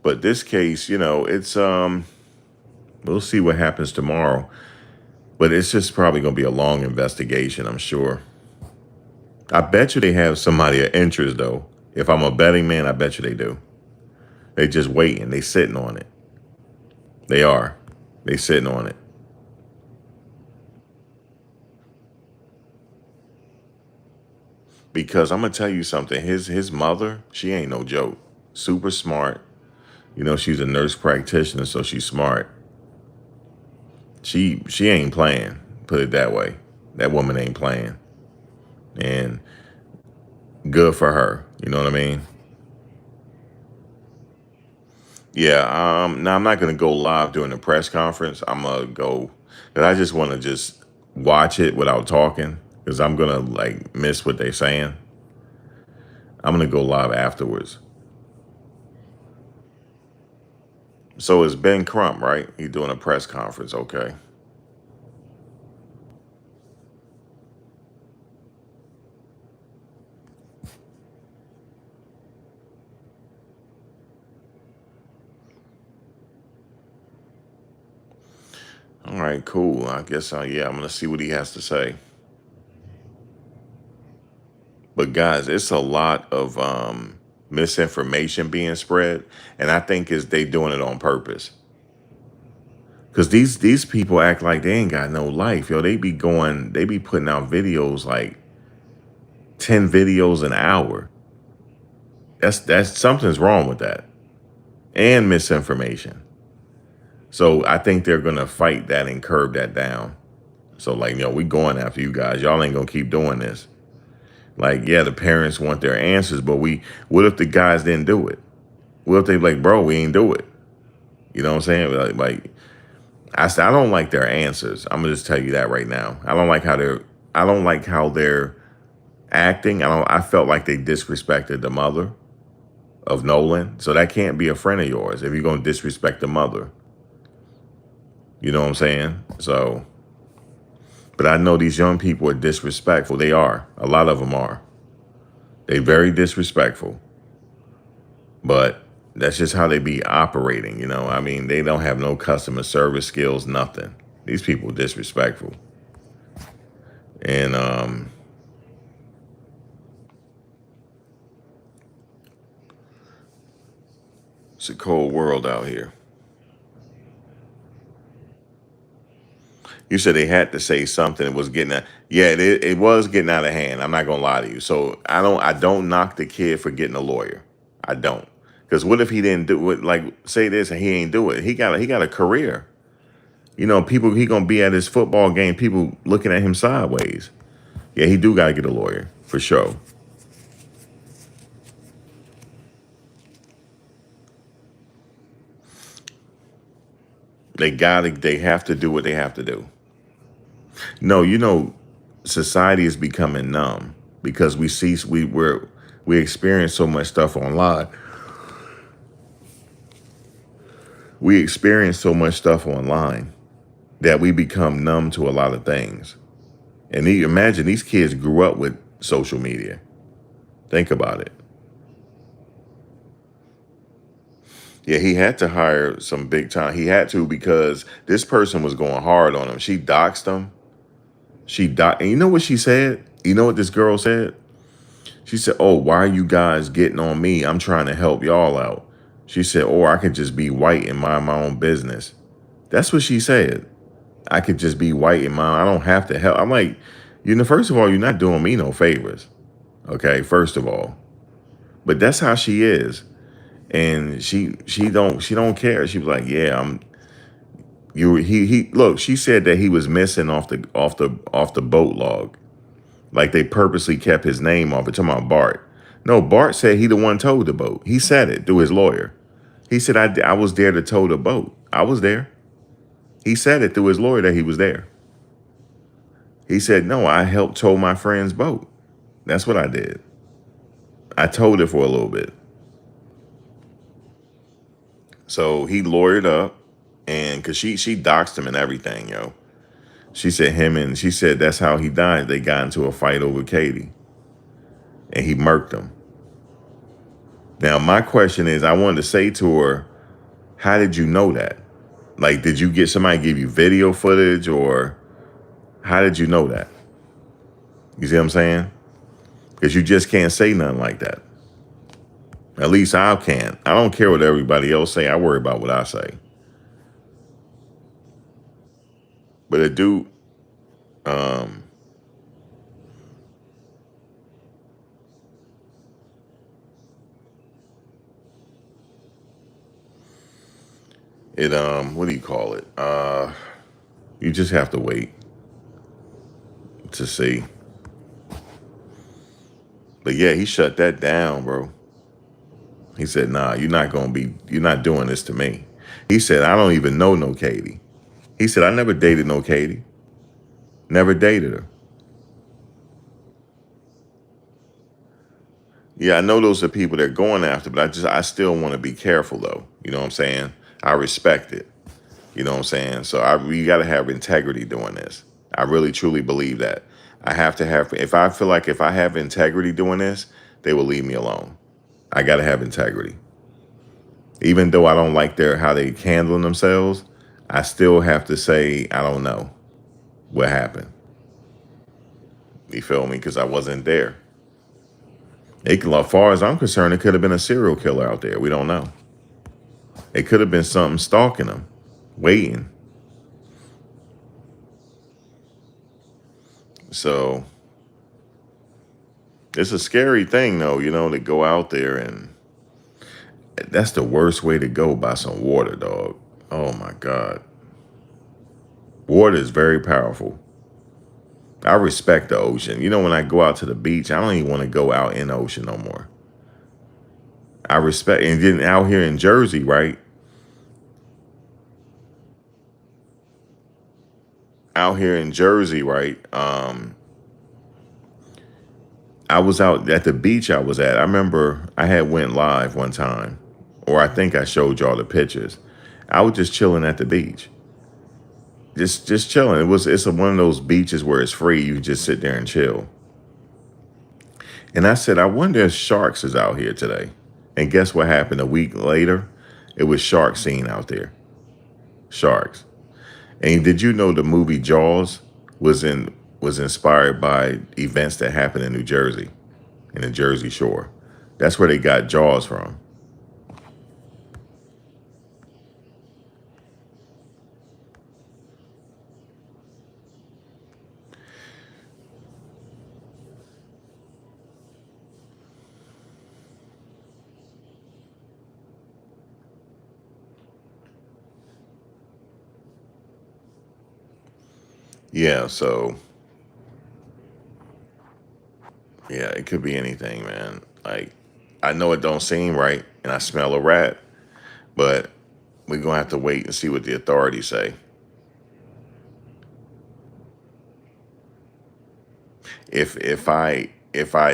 But this case, it's we'll see what happens tomorrow. But it's just probably gonna be a long investigation, I'm sure. I bet you they have somebody of interest though. If I'm a betting man, I bet you they do. They just waiting. They sitting on it. They are. They sitting on it. Because I'm gonna tell you something. His mother, she ain't no joke. Super smart. She's a nurse practitioner, so she's smart. She ain't playing. Put it that way. That woman ain't playing. And good for her. You know what I mean? Yeah. Now I'm not gonna go live during the press conference. I'm gonna go, but I just want to just watch it without talking because I'm gonna like miss what they're saying. I'm gonna go live afterwards. So it's Ben Crump, right? He doing a press conference. Okay. All right. Cool. I guess. Yeah. I'm gonna see what he has to say. But guys, it's a lot of misinformation being spread, and I think is they doing it on purpose. Cause these people act like they ain't got no life, yo. They be putting out videos like 10 videos an hour. That's something's wrong with that. And misinformation. So I think they're gonna fight that and curb that down. So like, we going after you guys. Y'all ain't gonna keep doing this. Like, yeah, the parents want their answers, but what if the guys didn't do it? What if they like, bro, we ain't do it? You know what I'm saying? I don't like their answers. I'm gonna just tell you that right now. I don't like how they're acting. I felt like they disrespected the mother of Nolan. So that can't be a friend of yours if you're gonna disrespect the mother. You know what I'm saying? So, but I know these young people are disrespectful. They are. A lot of them are. They very disrespectful. But that's just how they be operating, I mean, they don't have no customer service skills, nothing. These people disrespectful. And it's a cold world out here. You said they had to say something. It was getting yeah, it was getting out of hand. I'm not gonna lie to you. So I don't knock the kid for getting a lawyer. I don't. Because what if he didn't do it? Like, say this and he ain't do it. He got a career. People, he gonna be at his football game, people looking at him sideways. Yeah, he do gotta get a lawyer, for sure. They have to do what they have to do. No, society is becoming numb because we experience so much stuff online. We experience so much stuff online that we become numb to a lot of things. And imagine these kids grew up with social media. Think about it. Yeah, he had to hire some big time. He had to because this person was going hard on him. She doxed him. And you know what she said? You know what this girl said? She said, "Oh, why are you guys getting on me? I'm trying to help y'all out." She said, "Or I could just be white and mind my own business." That's what she said. I could just be white and mind. I don't have to help. I'm like, first of all, you're not doing me no favors. Okay, first of all. But that's how she is. And she don't care. She was like, "Yeah, he look." She said that he was missing off the boat log, like they purposely kept his name off it. Talking about Bart. No, Bart said he the one towed the boat. He said it through his lawyer. He said I was there to tow the boat. I was there. He said it through his lawyer that he was there. He said, "No, I helped tow my friend's boat. That's what I did. I towed it for a little bit." So he lawyered up, and because she doxed him and everything, yo. She said that's how he died. They got into a fight over Katie, and he murked him. Now, my question is, I wanted to say to her, how did you know that? Like, did you get somebody give you video footage, or how did you know that? You see what I'm saying? Because you just can't say nothing like that. At least I can't. I don't care what everybody else say. I worry about what I say. But a dude, um, what do you call it? You just have to wait to see. But yeah, he shut that down, bro. He said, "Nah, you're not doing this to me." He said, "I don't even know no Katie." He said, "I never dated no Katie. Never dated her." Yeah, I know those are people they're going after, but I still want to be careful though. You know what I'm saying? I respect it. You know what I'm saying? So we got to have integrity doing this. I really truly believe that. I have to have, if I feel like if I have integrity doing this, they will leave me alone. I got to have integrity. Even though I don't like how they handling themselves, I still have to say, I don't know what happened. You feel me? Because I wasn't there. As far as I'm concerned, it could have been a serial killer out there. We don't know. It could have been something stalking them, waiting. So it's a scary thing, though, to go out there, and that's the worst way to go, by some water, dog. Oh my God. Water is very powerful. I respect the ocean. When I go out to the beach, I don't even want to go out in the ocean no more. I respect, and then out here in Jersey, right? Out here in Jersey, right? I was out at the beach I was at. I remember I had went live one time, or I think I showed y'all the pictures. I was just chilling at the beach. Just chilling. One of those beaches where it's free. You just sit there and chill. And I said, I wonder if sharks is out here today. And guess what happened a week later? It was shark scene out there. Sharks. And did you know the movie Jaws was inspired by events that happened in New Jersey, in the Jersey Shore? That's where they got Jaws from. Yeah, so yeah, it could be anything, man. Like, I know it don't seem right, and I smell a rat, but we're gonna have to wait and see what the authorities say. If I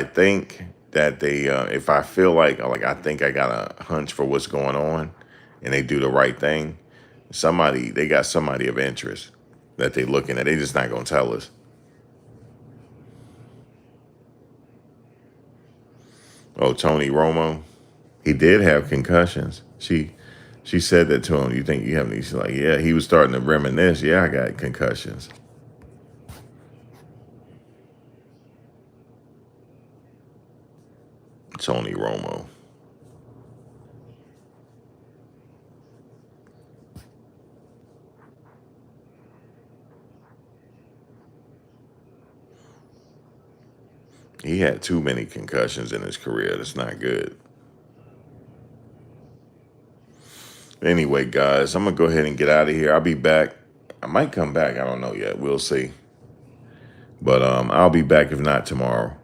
think that if I feel like I think I got a hunch for what's going on, and they do the right thing, they got somebody of interest that they looking at. They just not gonna tell us. Oh, Tony Romo, he did have concussions. She said that to him. You think you have any? She's like, yeah, he was starting to reminisce. Yeah, I got concussions. Tony Romo. He had too many concussions in his career. That's not good. Anyway, guys, I'm gonna go ahead and get out of here. I'll be back. I might come back. I don't know yet. We'll see. But I'll be back if not tomorrow.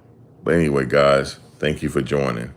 But anyway, guys, thank you for joining.